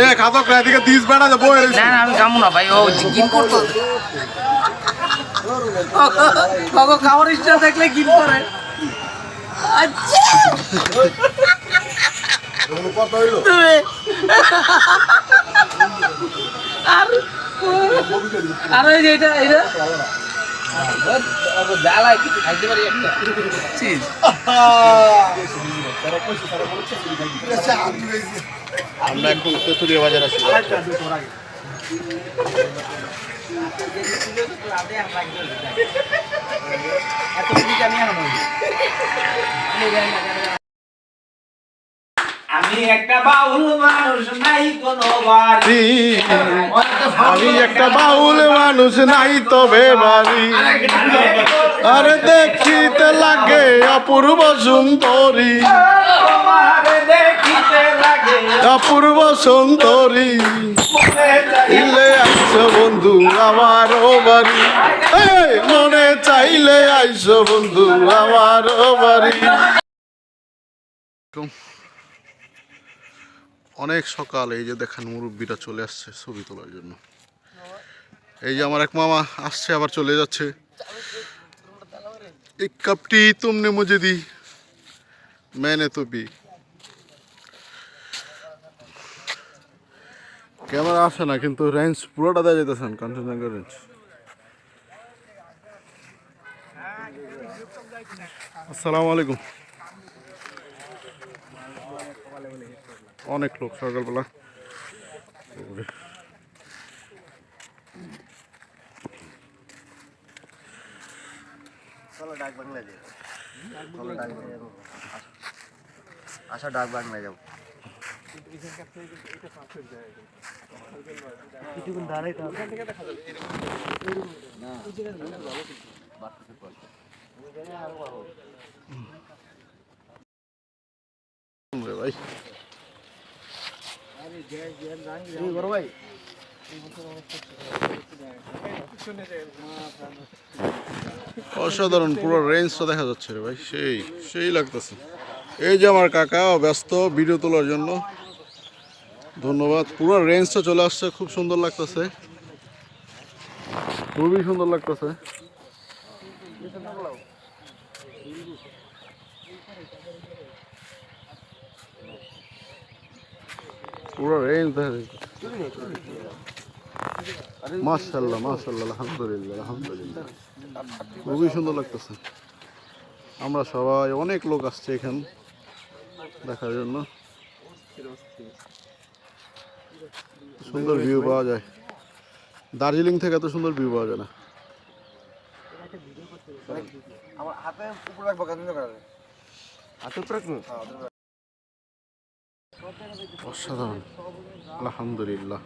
[SPEAKER 1] এ খাতক এদিকে দিস বেড়া যে বই রয়েছে।
[SPEAKER 2] আমি যাবো না ভাই, ও গিন করতো। খাওয়ার ইচ্ছা দেখলে গিন করে।
[SPEAKER 1] কত হইলো?
[SPEAKER 2] আর ওই যে এটা জ্বালায় কিছু খাইতে পারি একটা চিজ।
[SPEAKER 1] আমরা এখন তেঁতুলিয়া বাজার আছি।
[SPEAKER 2] আমি একটা বাউল মানুষ, নাই কোনো বাড়ি।
[SPEAKER 1] আমি একটা বাউল মানুষ, নাই তবে বাড়ি। আরে দেখিতে লাগে অপূর্ব সুন্দরী,
[SPEAKER 2] দেখিতে লাগে
[SPEAKER 1] অপূর্ব সুন্দরী। ইলে আইসো বন্ধু আমারও বাড়ি, এই মনে চাইলে আইসো বন্ধু আমারও বাড়ি। অনেক সকাল, এই যে দেখেন মুরব্বীরা চলে আসছে ছবি তোলার জন্য। এই যে আমার এক মামা আসছে, আবার চলে যাচ্ছে। এক কাপ টি তুমনে মুঝে দি, मैंने तो पी। ক্যামেরা আসে না, কিন্তু রেঞ্জ পুরোটা দেওয়া যেতেছেন কাঞ্চনজঙ্ঘা রেঞ্জ। আসসালামু আলাইকুম। অনেক লোক সকালবেলা।
[SPEAKER 8] আশা ডাক বাংলায় যাবো।
[SPEAKER 1] ভাই অসাধারণ, পুরো রেঞ্জটা দেখা যাচ্ছে রে ভাই, সেই সেই লাগতেছে। এই যে আমার কাকা ব্যস্ত ভিডিও তোলার জন্য, ধন্যবাদ। পুরো রেঞ্জটা চলে আসছে, খুব সুন্দর লাগতেছে, খুবই সুন্দর লাগতেছে। পুরো রেঞ্জ দেখা যাচ্ছে। মাশাআল্লাহ মাশাআল্লাহ, আলহামদুলিল্লাহ আলহামদুলিল্লাহ, খুবই সুন্দর লাগতেছে। আমরা সবাই অনেক লোক আসছে এখান দেখার জন্য। সুন্দর ভিউ পাওয়া যায়, দার্জিলিং থেকে এত সুন্দর ভিউ পাওয়া যায় না।
[SPEAKER 8] আমার হাতে উপরে রাখবো কেন হাতে উপরে রাখবো।
[SPEAKER 1] অসাধারণ, আলহামদুলিল্লাহ।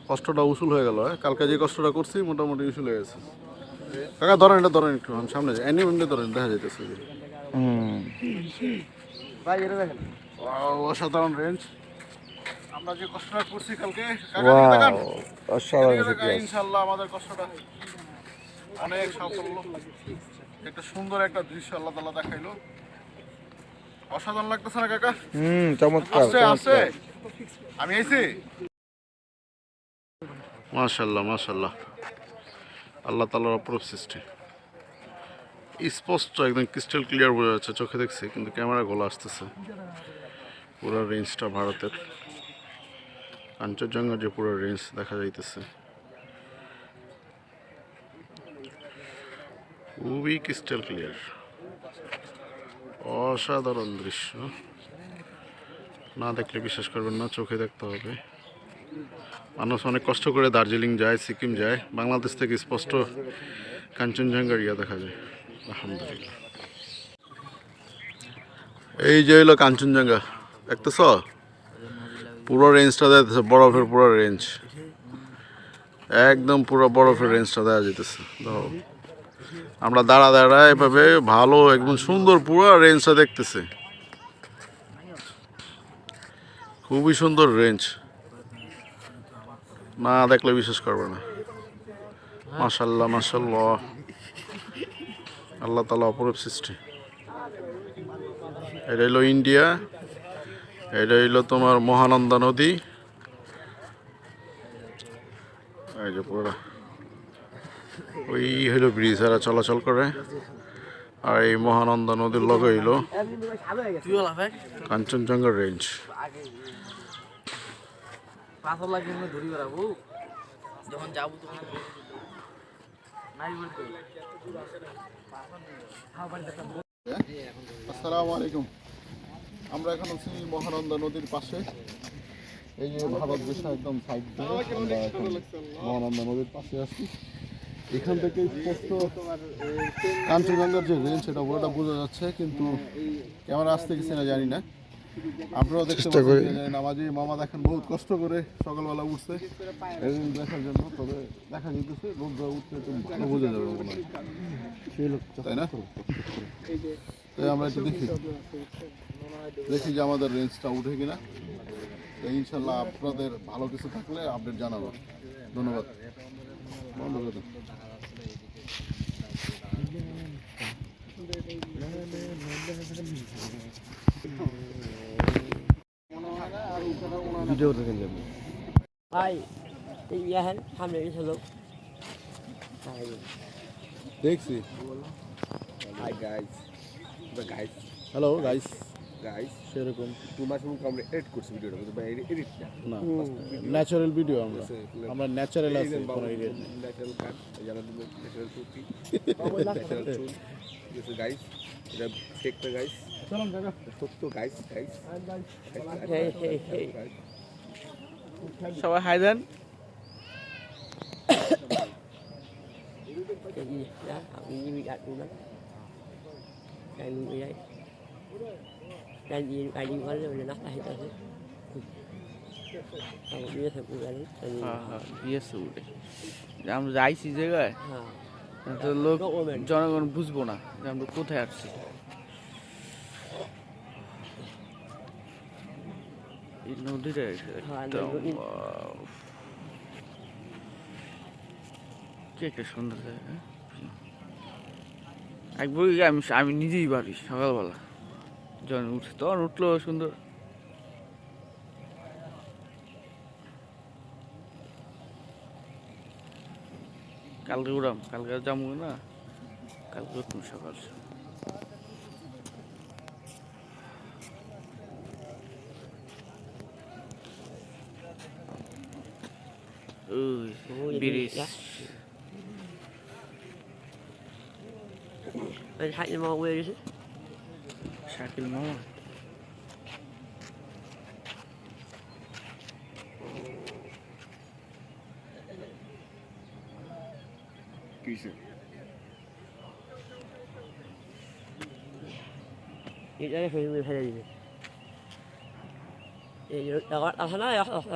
[SPEAKER 1] কষ্টটা উসুল হয়ে গেল। কালকে যে কষ্টটা করছি মোটামুটি উসুল হয়ে গেছে। কাকা ধরেন, এটা ধরেন একটু, আমি সামনে যাই, এমনি ধরেন, দেখা যাইতেছে।
[SPEAKER 8] ভাই এটা দেখেন,
[SPEAKER 1] অসাধারণ রেঞ্জ। আমরা যে কষ্টটা করছি কালকে, ইনশাল্লাহ আমাদের কষ্টটা অনেক সাফল্য। একটা সুন্দর একটা দৃশ্য আল্লাহ তাআলা দেখাইলো। অসাধারণ লাগতেছে না কাকা?
[SPEAKER 8] চমৎকার
[SPEAKER 1] আছে আছে, আমি আইছি। মাশাআল্লাহ মাশাআল্লাহ, আল্লাহ তাআলার অপরূপ সৃষ্টি। স্পষ্ট একদম ক্রিস্টাল ক্লিয়ার বোঝা যাচ্ছে, চোখে দেখছি, কিন্তু ক্যামেরা গোলা আসতেছে। পুরো রেঞ্জটা ভারতের কাঞ্চনজঙ্ঘার যে পুরো রেঞ্জ দেখা যাইতেছে, খুবই ক্রিস্টাল ক্লিয়ার, অসাধারণ দৃশ্য। না দেখলে বিশ্বাস করবেন না, চোখে দেখতে হবে। মানুষ অনেক কষ্ট করে দার্জিলিং যায়, সিকিম যায়, বাংলাদেশ থেকে স্পষ্ট কাঞ্চনজঙ্ঘার ইয়া দেখা যায়। আলহামদুলিল্লাহ, এই যে হইলো কাঞ্চনজঙ্ঘা, দেখতেছ? পুরো রেঞ্জটা দেখতেছে, বরফের পুরো রেঞ্জ, একদম পুরো বরফের রেঞ্জটা দেখা যেতেছে। আমরা দাঁড়া দাঁড়া এভাবে ভালো একদম সুন্দর পুরো রেঞ্জটা দেখতেছে, খুবই সুন্দর রেঞ্জ, না দেখলে বিশ্বাস করবে না। মাশাআল্লাহ মাশাআল্লাহ, আল্লাহ তাআলা অপরূপ সৃষ্টি। এটা হইলো ইন্ডিয়া, এটা হইলো তোমার মহানন্দা নদী, এই যে পুরো ওই হইলো ব্রিজ, এরা চলাচল করে। আর এই মহানন্দা নদীর লগে হইলো কাঞ্চনজঙ্ঘা রেঞ্জ। আসসালামু আলাইকুম। আমরা এখন আছি মহানন্দা নদীর পাশে। এই যে ভারত দেশে একদম সাইড দিয়ে আমরা এখন মহানন্দা নদীর পাশে আছি। এখান থেকে স্পষ্ট কাঞ্চনজঙ্ঘার যে রেঞ্জ সেটা পুরোটা বোঝা যাচ্ছে, কিন্তু ক্যামেরা আসতে গেছে না জানি না। আপনারাও দেখতে পাচ্ছেন, নামাজি মামা দেখেন বহুত কষ্ট করে সকালবেলা উঠছে দেখার জন্য। তবে দেখা যেতেছে রোদ উঠতে একটু ভালো বোঝা যাবে মনে হয়, তাই না? তাই আমরা একটু দেখি যে আমাদের রেঞ্জটা উঠে কিনা। ইনশাল্লাহ আপনাদের ভালো কিছু থাকলে আপডেট জানাবো। ধন্যবাদ। বন্ধ করে দিন।
[SPEAKER 8] ভিডিও দেখেন যাবে
[SPEAKER 3] ভাই এই ইয়াহেন সামনে এসে লোক
[SPEAKER 1] দেখছি।
[SPEAKER 4] Hi guys, guys,
[SPEAKER 1] hello guys,
[SPEAKER 4] guys,
[SPEAKER 1] সেরকম
[SPEAKER 4] 2 মাস মুখ আমরা এডিট করছি ভিডিওটা, কিন্তু ভাই এডিট না,
[SPEAKER 1] ন্যাচারাল ভিডিও। আমরা ন্যাচারাল আছে, কোনো এডিট নেই।
[SPEAKER 4] ন্যাচারাল কাট, জানা দিন ন্যাচারাল টুপি, ন্যাচারাল চুল, দিস গাইস, এটা ফেক না গাইস, চলুন কাকা, সত্য গাইস, গাইস,
[SPEAKER 2] সবাই হাই দেন।
[SPEAKER 3] cái gì đó như bị đặt luôn đó cái gì vậy cái gì có rồi nó hay tới không biết thật của anh
[SPEAKER 2] আমরা যাইছি জায়গায়, তো লোক জনগণ বুঝবো না যে আমরা কোথায় আসছি। এই নদীটা কি একটা সুন্দর জায়গা। একবার আমি নিজেই বাড়ি সকালবেলা যখন উঠছি, তখন উঠলো সুন্দর। কালকে উড়াম, কালকে যাবো না, কালকে উঠবো সকাল।
[SPEAKER 3] ব্রিজ শাকিল মামা বয়ে গেছে
[SPEAKER 2] শাকিল মামা
[SPEAKER 3] এটাকে ফেসবুকে ফেলে দিবে এই আসে না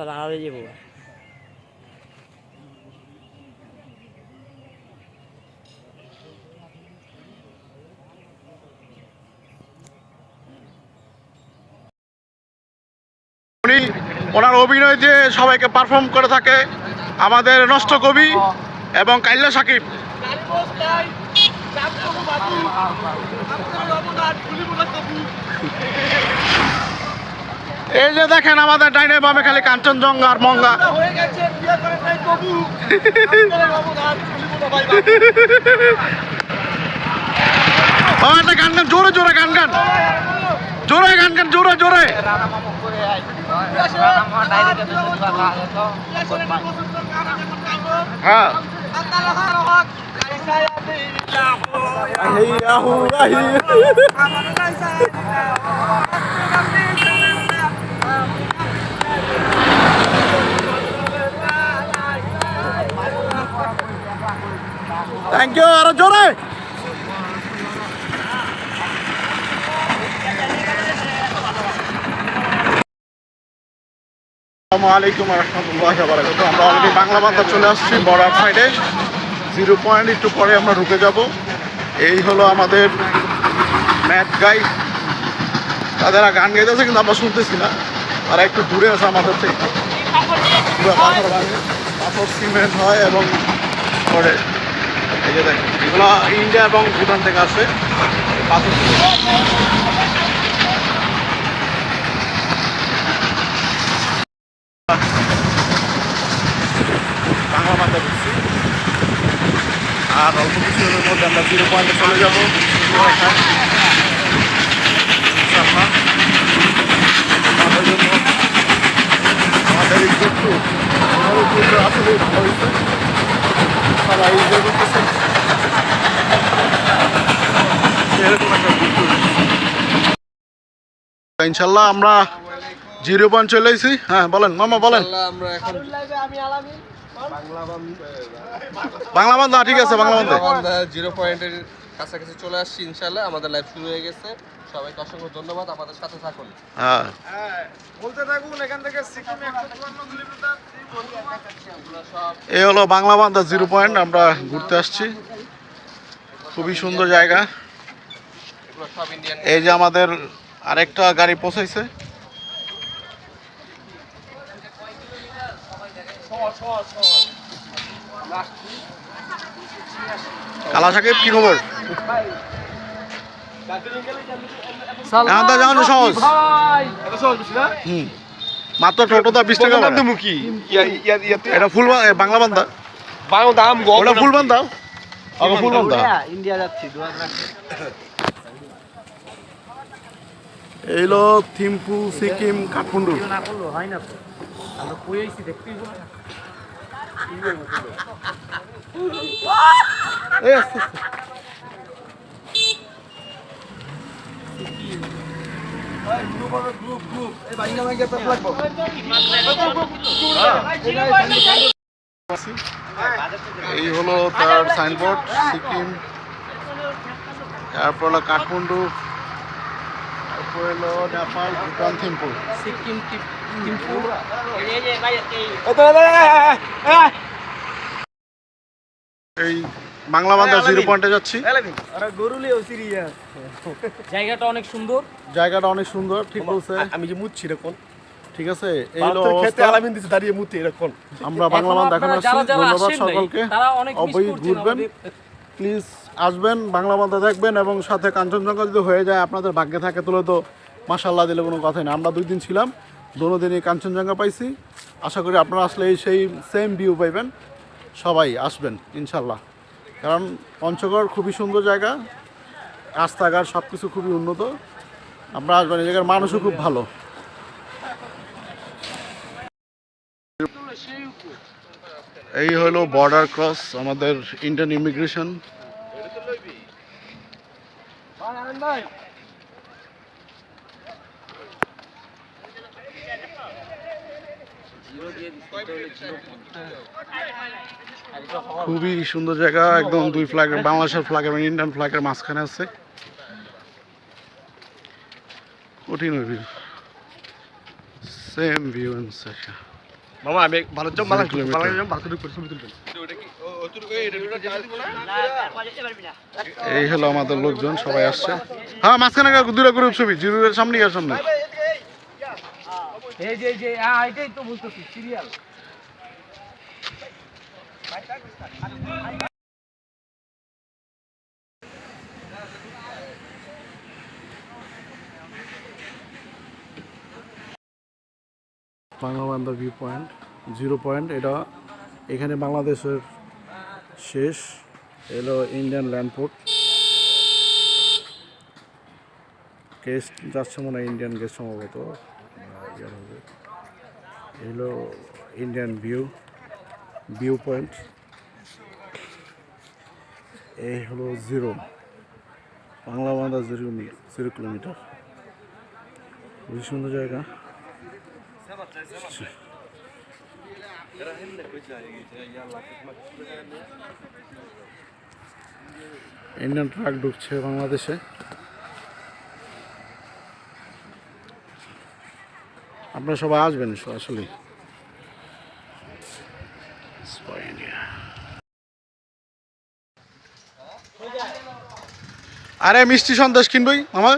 [SPEAKER 3] আড়ালে যাবো
[SPEAKER 1] উনি ওনার অভিনয় দিয়ে সবাইকে পারফর্ম করে থাকে আমাদের নষ্ট কবি এবং কাইল্লা সাকিব। এই যে দেখেন আমাদের ডাইনে বামে খালি কাঞ্চনজঙ্ঘা আর মঙ্গা। একটা গান গান, জোরে জোরে গান গান, জোরে গান গান, জোরে জোরে। হ্যাঁ থ্যাংক ইউ, আরো জোরে। আসসালামু আলাইকুম রহমতুল্লাহি ওয়া বারাকাতুহু। আমরা অলরেডি বাংলা বাজার চলে আসছি বর্ডার সাইডে, 0 পয়েন্ট একটু পরে আমরা ঢুকে যাব। এই হলো আমাদের ম্যাট গাই, তারা গান গাইতেছে কিন্তু আমরা শুনতেছি না, তারা একটু দূরে আছে আমাদের থেকে। পুরো পাথর ভাঙে, পাথর সিমেন্ট হয় এবং পরে এই যে দেখেন এগুলো ইন্ডিয়া এবং ভুটান থেকে আসে পাথর। বাংলা বাজার ঢুকছি আর অল্প কিছুদিনের মধ্যে আমরা 0 পয়েন্টে চলে যাবো। আমাদের এই একটু আসলে ভালো হয়েছে, সবাই এনজয় করতেছে এরকম একটা ইনশাল্লাহ আমরা 0 পয়েন্ট চলে এসেছি। হ্যাঁ বলেন মামা বলেন।
[SPEAKER 7] আমরা এখন
[SPEAKER 1] বাংলা বান্ধা, ঠিক আছে বাংলা বান্ধা
[SPEAKER 7] 0 পয়েন্টের কাছাকাছি চলে আসছি ইনশাআল্লাহ। আমাদের লাইভ শুরু হয়ে গেছে, সবাইকে অসংখ্য ধন্যবাদ, আমাদের সাথে থাকুন।
[SPEAKER 1] হ্যাঁ
[SPEAKER 4] বলতে থাকুন এখান থেকে সিকিম 154 কিলোমিটার।
[SPEAKER 1] এই হলো বাংলা বান্ধা 0 পয়েন্ট, আমরা ঘুরতে আসছি, খুবই সুন্দর জায়গা।
[SPEAKER 7] এগুলো সব ইন্ডিয়ান।
[SPEAKER 1] এই যে আমাদের আরেকটা গাড়ি পৌঁছাইছে। কালা সাকিব কি খবর? এখন তো যাওয়া সহজ, মাত্র টোটোটা 20 টাকা ভাড়া। এটা ফুল বাংলা বান্ধা, ওটা ফুল বান্ধা, ফুল বান্ধা।
[SPEAKER 2] ইন্ডিয়া যাচ্ছি
[SPEAKER 1] এইলো থিম্পু, সিকিম, কাঠমান্ডু।
[SPEAKER 2] না করলো হয় না তো, আমরা কই আইছি দেখতেই না।
[SPEAKER 1] এই আস্তে আস্তে। এই হলো তার সাইনবোর্ড, সিকিম, তারপর হলো কাঠমান্ডু, তারপর হলো নেপাল, ভুটান, থিম্পু।
[SPEAKER 2] সিকিম টিম্পু
[SPEAKER 1] এই বাংলা বান্ধা 0 পয়েন্টে যাচ্ছি।
[SPEAKER 2] জায়গাটা অনেক সুন্দর,
[SPEAKER 1] জায়গাটা অনেক সুন্দর, ঠিক বলছে।
[SPEAKER 4] আমি যে মুচ্ছি এরকম
[SPEAKER 1] ঠিক আছে, এই হলো
[SPEAKER 4] খেতে
[SPEAKER 1] অবস্থা।
[SPEAKER 4] আলামিন দিতে দাঁড়িয়ে মুতি এরকম।
[SPEAKER 1] আমরা বাংলা বান্ধা এখন আসছি। ধন্যবাদ সকলকে,
[SPEAKER 2] তারা অনেক মিস
[SPEAKER 1] অবশ্যই
[SPEAKER 2] করছেন
[SPEAKER 1] ঘুরবেন, প্লিজ আসবেন, বাংলা বান্ধা দেখবেন এবং সাথে কাঞ্চনজঙ্ঘা যদি হয়ে যায় আপনাদের ভাগ্যে থাকে তাহলে তো মাশাআল্লাহ দিলে কোনো কথাই না। আমরা 2 দিন ছিলাম, দোনো দিনই কাঞ্চনজঙ্ঘা পাইছি। আশা করি আপনারা আসলে সেই সেম ভিউ পাইবেন। সবাই আসবেন ইনশাল্লাহ, কারণ পঞ্চগড় খুবই সুন্দর জায়গা, রাস্তাঘাট সব কিছু খুবই উন্নত। আমরা আসবেন, এই জায়গার মানুষও খুব ভালো। এই হলো বর্ডার ক্রস আমাদের ইন্ডিয়ান ইমিগ্রেশন। খুবই সুন্দর জায়গা, একদম দুই ফ্ল্যাগের, বাংলাদেশের ফ্ল্যাগ এবং ইন্ডিয়ান ফ্ল্যাগের মাঝখানে আছে। কঠিন ভিউ, সেম ভিউ
[SPEAKER 4] মামা আমি ভালো জব ভালো
[SPEAKER 1] এই হলো আমাদের লোকজন, সবাই আসছে। হ্যাঁ, মাঝখানে দুটো গ্রুপ ছবি, জিরোর সামনে আর সামনে।
[SPEAKER 2] এই যে এটাই তো বলতেছি serial.
[SPEAKER 1] Banglabandha view point, 0 point. এটা এখানে বাংলাদেশের শেষ, এলো ইন্ডিয়ান ল্যান্ডপোর্ট। গেস্ট যাচ্ছে মনে হয়, ইন্ডিয়ান গেস্ট সম্ভবত। এলো ইন্ডিয়ান ভিউ পয়েন্ট। এই হলো 0, বাংলাবান্ধা 0 কিলোমিটার। খুবই সুন্দর জায়গা। ইন্ডিয়ান ট্রাক ঢুকছে বাংলাদেশে। আপনারা সবাই আসবেন আসলে। আরে মিষ্টি সন্দেশ কিনবই আমার,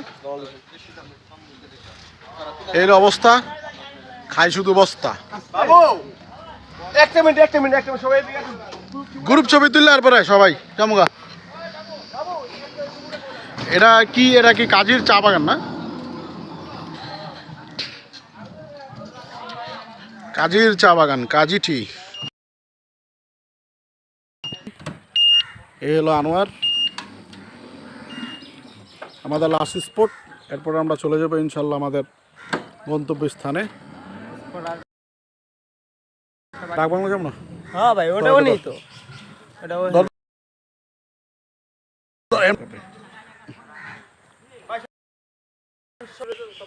[SPEAKER 1] এর অবস্থা, খাই শুধু বস্তা।
[SPEAKER 4] বাবু একটা মিনিট সবাই এদিকে আসুন।
[SPEAKER 1] গ্রুপ ছবি তুললে আর পরে সবাই কেমন? এটা কি কাজীর চা বাগান না? কাজীর চা বাগান, কাজী টি। এই হলো আনোয়ার, আমাদের লাস্ট স্পট। এরপর আমরা চলে যাবো ইনশাল্লাহ আমাদের গন্তব্যস্থানে। ডাক বাংলা কেমন?
[SPEAKER 3] হ্যাঁ ভাই, ওটাও নেই তো,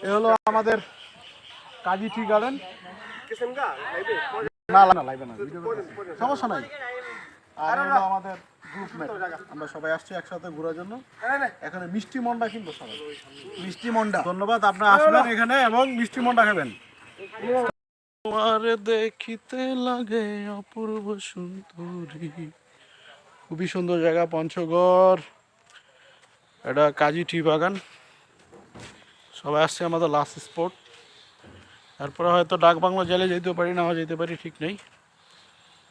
[SPEAKER 1] এ হলো আমাদের কাজী টি গার্ডেন। না লাইভে না, সমস্যা নাই। আর হলো আমাদের গ্রুপমেট, আমরা সবাই আসছি একসাথে ঘোরার জন্য। এখানে মিষ্টি মন্ডা কিনবো সবাই, মিষ্টি মন্ডা। ধন্যবাদ, আপনারা আসবেন এখানে এবং মিষ্টি মন্ডা খাবেন। তোমার দেখিতে লাগে অপূর্ব সুন্দরী। খুবই সুন্দর জায়গা, পঞ্চগড়। এটা কাজী টি বাগান। সবাই আসছে, আমাদের লাস্ট স্পট। তারপরে হয়তো ডাক বাংলা জেলে যেতে পারি, না যেতে পারি ঠিক নেই,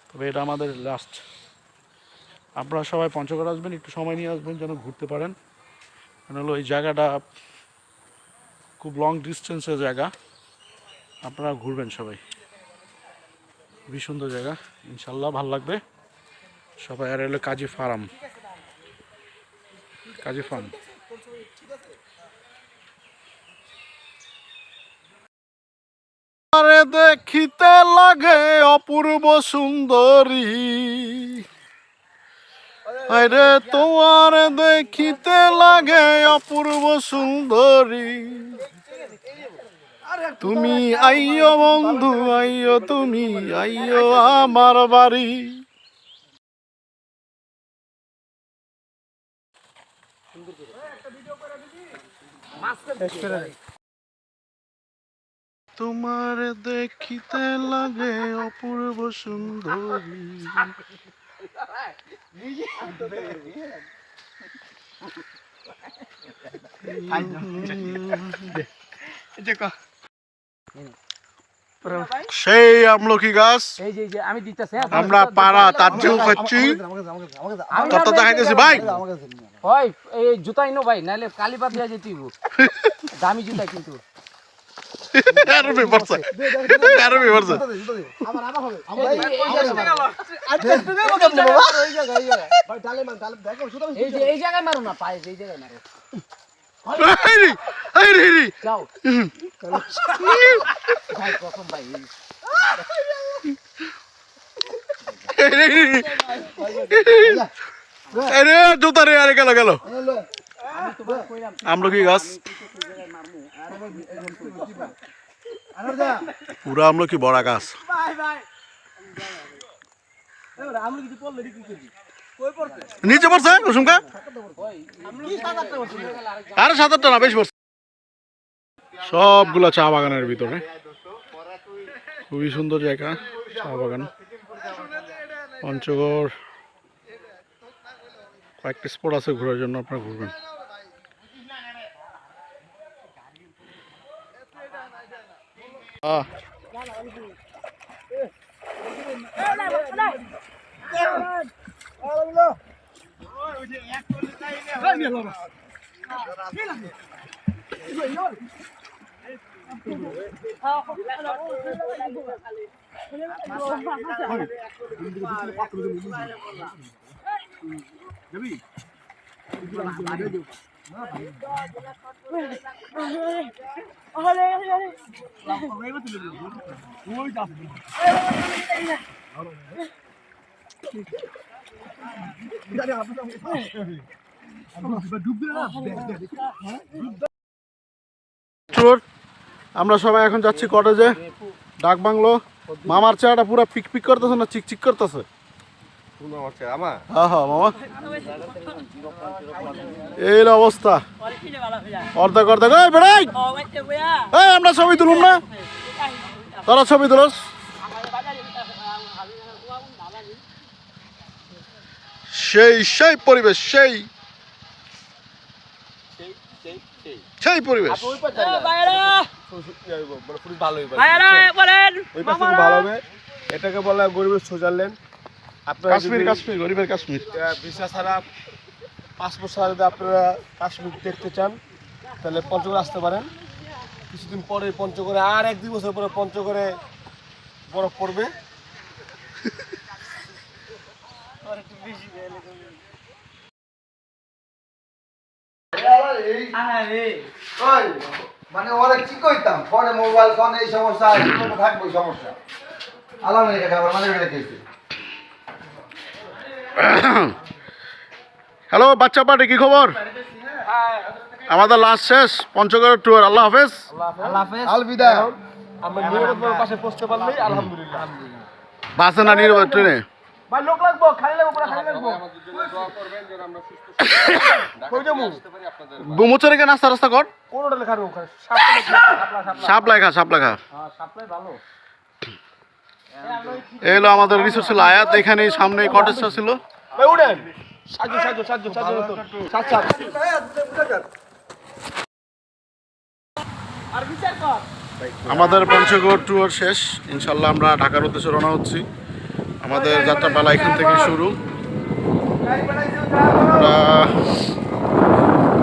[SPEAKER 1] তবে এটা আমাদের লাস্ট। আপনারা সবাই পঞ্চগড় আসবেন, একটু সময় নিয়ে আসবেন যেন ঘুরতে পারেন। কারণ হলো এই জায়গাটা খুব লং ডিস্টেন্সের জায়গা, আপনারা ঘুরবেন সবাই। খুবই সুন্দর জায়গা, ইনশাল্লাহ ভালো লাগবে সবাই। আর এলো কাজী ফার্ম, কাজী ফার্ম। আরে দেখিতে লাগে অপূর্ব সুন্দরী, আরে তোমার দেখিতে লাগে অপূর্ব সুন্দরী। তুমি আইয়ো বন্ধু আইয়ো, তুমি আইয়ো আমার বাড়ি। তোমার দেখিতে লাগে অপূর্ব সুন্দরী। সেই আমলকি গাছ,
[SPEAKER 2] এই যে আমি দিতেছি,
[SPEAKER 1] আমরা পাড়া তাজ্জু খাচ্ছি, তত দেখাইতেছি ভাই।
[SPEAKER 2] ওই এই জুতা ইনো ভাই, নাহলে কালীপাত দিয়া যেতে হইব। দামি জুতা কিন্তু।
[SPEAKER 1] আরবি পড়ছে।
[SPEAKER 2] এই জায়গায় মারো না, পায়ে এই জায়গায় মারো। যাও ভাই, প্রথম ভাই
[SPEAKER 1] আরে জুতা রে, আরে গেল গেল আমলকি গাছ, পুরা আমলকি বড়া গাছ। নিচে পড়ছে কুসুমকা, আরে 7-8টা না, বেশ পড়ছে। সবগুলা চা বাগানের ভিতরে, খুবই সুন্দর জায়গা চা বাগান। পঞ্চগড় কয়েকটা স্পট আছে ঘোরার জন্য, আপনারা ঘুরবেন। আমরা সবাই এখন যাচ্ছি কটেজে, ডাক বাংলো। মামার চাটা পুরো পিক পিক করতেছে না চিক চিক করতেছে? হ্যাঁ হ্যাঁ মামা, এই অবস্থা অর্ধেক অর্ধেক। এই বেড়াই, এই আমরা ছবি তুলুন না, তোরা ছবি তুলস। সেই সেই পরিবেশ, সেই সেই পরিবেশ।
[SPEAKER 4] ভালো হবে, এটাকে বলা হয় গরিবের সুইজারল্যান্ড। আপনারা
[SPEAKER 1] কাশ্মীর, কাশ্মীর, গরিবের কাশ্মীর।
[SPEAKER 4] ভিসা ছাড়া, পাসপোর্ট ছাড়া যদি আপনারা কাশ্মীর দেখতে চান তাহলে পঞ্চগড়ে আসতে পারেন। কিছুদিন পরে পঞ্চগড়ে, আর 1-2 বছর পরে পঞ্চগড়ে বরফ পড়বে।
[SPEAKER 8] মানে ওরা কি কইতাম, ফোনে মোবাইল ফোন এই সমস্যা থাকবে, সমস্যা আলহামদুলিল্লাহ খাবার মাঝে রেখেছি।
[SPEAKER 1] হ্যালো বাচ্চা পার্টি, কি খবর? আমাদের লাস্ট শেষ পঞ্চগড় ট্যুর। আল্লাহ হাফেজ,
[SPEAKER 8] আলবিদা।
[SPEAKER 4] আমরা নিরাপদ পাশে পৌঁছতে পারলেই আলহামদুলিল্লাহ।
[SPEAKER 1] বাসে না নির্বাচন ট্রেনে?
[SPEAKER 4] ভাই লোক লাগবো, খালি লাগবো, পুরো খালি লাগবো। কই যাবো?
[SPEAKER 1] মুচরে কে নাস্তা রাস্তা কর,
[SPEAKER 4] কোন হোটেলে খাবো?
[SPEAKER 1] সাপলাই খা, সাপলাই খা। এই হলো আমাদের রিসোর্ট ছিল আয়াত, এখানে সামনে কটেজটা ছিল।
[SPEAKER 4] ভাই উঠেন, সাজু সাজু সাজু সাজু সাজ সাজ।
[SPEAKER 1] আমাদের পঞ্চগড় ট্যুর শেষ, ইনশাল্লাহ আমরা ঢাকার উদ্দেশ্যে রওনা হচ্ছি। আমাদের যাত্রাপালা এখান থেকে শুরু। আমরা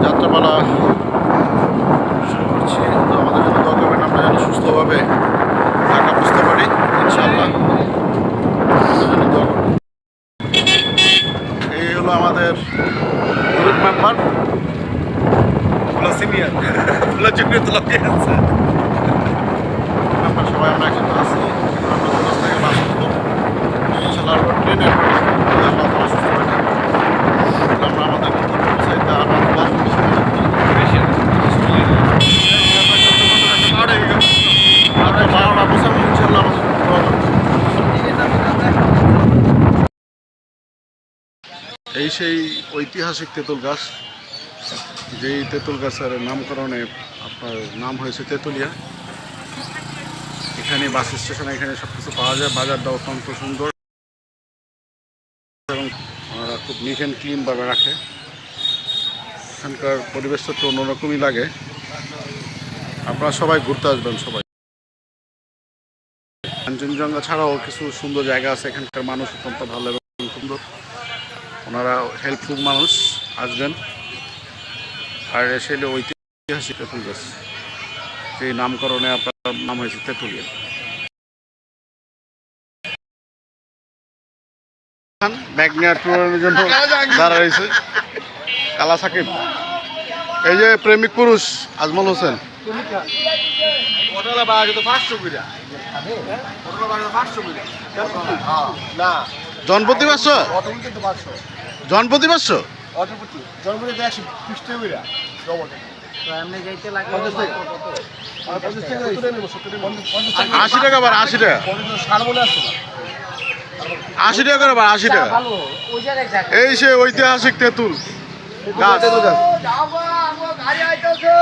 [SPEAKER 1] যাত্রাপালা শুরু করছি, তো আমাদের জন্য দোয়া করবেন, আমরা যেন সুস্থভাবে ঢাকা বুঝতে পারি ইনশাল্লাহ। এই হলো আমাদের গ্রুপ মেম্বার, সিনিয়র জুনিয়র তো লাগে আছে। আমরা সবাই আমরা একসাথে আছি, আমরা দোকান থেকে বাস করবো ইনশাল্লাহ। ট্রেনের আমরা আমাদের চাইতে আমরা এই সেই ঐতিহাসিক তেঁতুল গাছ, যেই তেঁতুল গাছের নামকরণে আপনার নাম হয়েছে তেঁতুলিয়া। এখানে বাস স্টেশনে এখানে সব কিছু পাওয়া যায়, বাজারটা অত্যন্ত সুন্দর এবং ওনারা খুব নিট অ্যান্ড ক্লিনভাবে রাখে। এখানকার পরিবেশটা তো অন্যরকমই লাগে। আপনারা সবাই ঘুরতে আসবেন সবাই। কাঞ্চনজঙ্ঘা ছাড়াও কিছু সুন্দর জায়গা আছে, এখানকার মানুষ অত্যন্ত ভালো এবং সুন্দর, ওনারা হেল্পফুল মানুষ, আসবেন। আর এসে ঐতিহাসিক তেঁতুল গাছ, সেই নামকরণে আপনার নাম হয়েছে তেঁতুলিয়া। ব্যাগ নিয়ে ট্যুরের জন্য দাঁড়া রয়েছে কালা সাকিব, এই যে প্রেমিক পুরুষ আজমল হোসেন।
[SPEAKER 4] না
[SPEAKER 1] জনপ্রতি 500
[SPEAKER 4] অটোমেটিক কিন্তু 500
[SPEAKER 1] জনপ্রতি 500
[SPEAKER 4] অটোমেটিক জন্মদিন 120 টাকা করে ডবল
[SPEAKER 3] তো এমনি যাইতে লাগে
[SPEAKER 4] 50 টাকা আর 50 টাকা 70 টাকা নেব 70 টাকা 50 টাকা
[SPEAKER 1] 80 টাকা বার 80 টাকা
[SPEAKER 4] সার বলে আসছে না
[SPEAKER 1] 80 টাকা করে বার 80 টাকা
[SPEAKER 3] ভালো ওই জায়গায় যাক
[SPEAKER 1] এই সে ঐতিহাসিক তেঁতুল গাছ
[SPEAKER 4] গাড়ি আইতাছে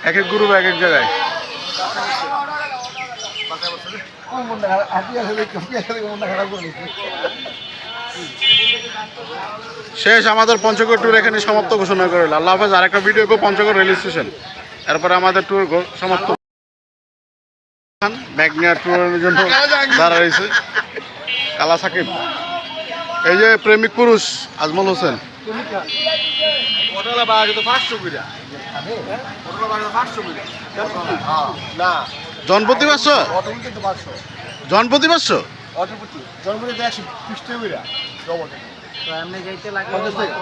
[SPEAKER 1] এক এক গ্রুপ এক এক জায়গায় শেষ আমাদের পঞ্চগড় ট্যুর এখানে সমাপ্ত ঘোষণা করল। আল্লাহ হাফেজ। আরেকটা ভিডিও পঞ্চগড় রেল স্টেশন, এরপরে আমাদের ট্যুর সমাপ্ত। ম্যাগনিয়া ট্যুরের জন্য দাঁড়া রয়েছে কালা সাকিব, এই যে প্রেমিক পুরুষ আজমল হোসেন।
[SPEAKER 4] পটলা বাড়ি তো 500 করে পটলা বাড়ি তো 500 করে না
[SPEAKER 1] জনপ্রতি 500
[SPEAKER 4] অটোমেটিক কিন্তু 500
[SPEAKER 1] জনপ্রতি 500
[SPEAKER 4] অটোমেটিক জন্মদিন 120 টাকা করে ডবল
[SPEAKER 3] তো এমনি যাইতে লাগে
[SPEAKER 4] 50 টাকা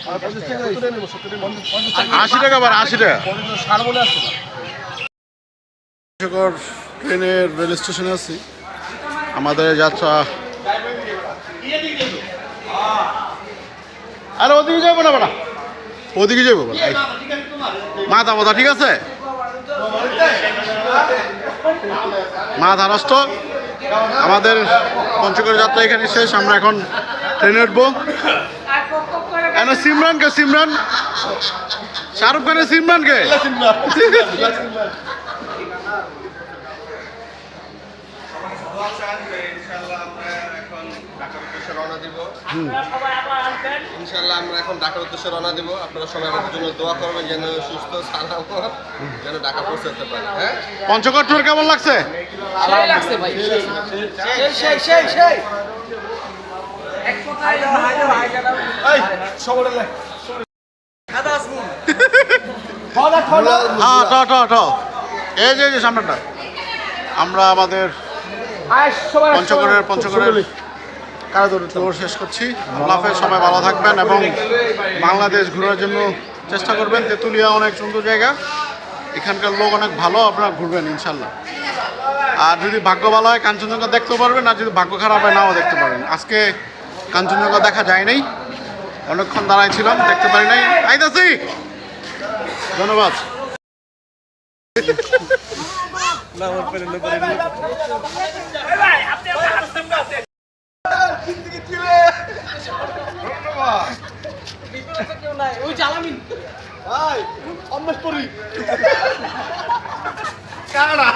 [SPEAKER 4] আর 50 টাকা 70 টাকা নেব 70 টাকা 50 টাকা
[SPEAKER 1] 80 টাকা বার 80 টাকা
[SPEAKER 4] সার বলে আসছে না
[SPEAKER 1] পঞ্চগড় ট্রেনের রেল স্টেশনে আছি। আমাদের যাত্রা আরে ওদিকে যাবো না বাড়া, ওদিকে যাবো মাথা মাথা ঠিক আছে, মাথা নষ্ট। আমাদের পঞ্চগড় যাত্রা এখানে শেষ। আমরা এখন ট্রেনে উঠবো। সিমরানকে, সিমরান শাহরুখ খানের সিমরানকে
[SPEAKER 7] ইনশাআল্লাহ আমরা এখন ঢাকার উদ্দেশ্যে রওনা দিব। আপনারা সবাই আমাদের জন্য দোয়া করবেন যেন সুস্থ সালামত যেন ঢাকা পৌঁছাতে পারে। হ্যাঁ,
[SPEAKER 1] পঞ্চগড় ট্যুর কেমন লাগছে?
[SPEAKER 3] ভালোই লাগছে ভাই সেই এক কথায়
[SPEAKER 4] এই সবরে লে
[SPEAKER 1] হ্যাঁ এই যে সামনেটা। আমরা আমাদের পঞ্চগড়ের ট্যুর শেষ করছি। আল্লাহ হাফেজ। সবাই ভালো থাকবেন এবং বাংলাদেশ ঘোরার জন্য চেষ্টা করবেন। তেঁতুলিয়া অনেক সুন্দর জায়গা, এখানকার লোক অনেক ভালো, আপনারা ঘুরবেন ইনশাল্লাহ। আর যদি ভাগ্য ভালো হয় কাঞ্চনজঙ্ঘা দেখতে পারবেন, আর যদি ভাগ্য খারাপ হয় নাও দেখতে পারবেন। আজকে কাঞ্চনজঙ্ঘা দেখা যায় নাই, অনেকক্ষণ দাঁড়ায় ছিলাম, দেখতে পারি নাই। আইতাছি, ধন্যবাদ।
[SPEAKER 3] ওই জ্বালামিন
[SPEAKER 4] ভাই অমনেশ পরি কারা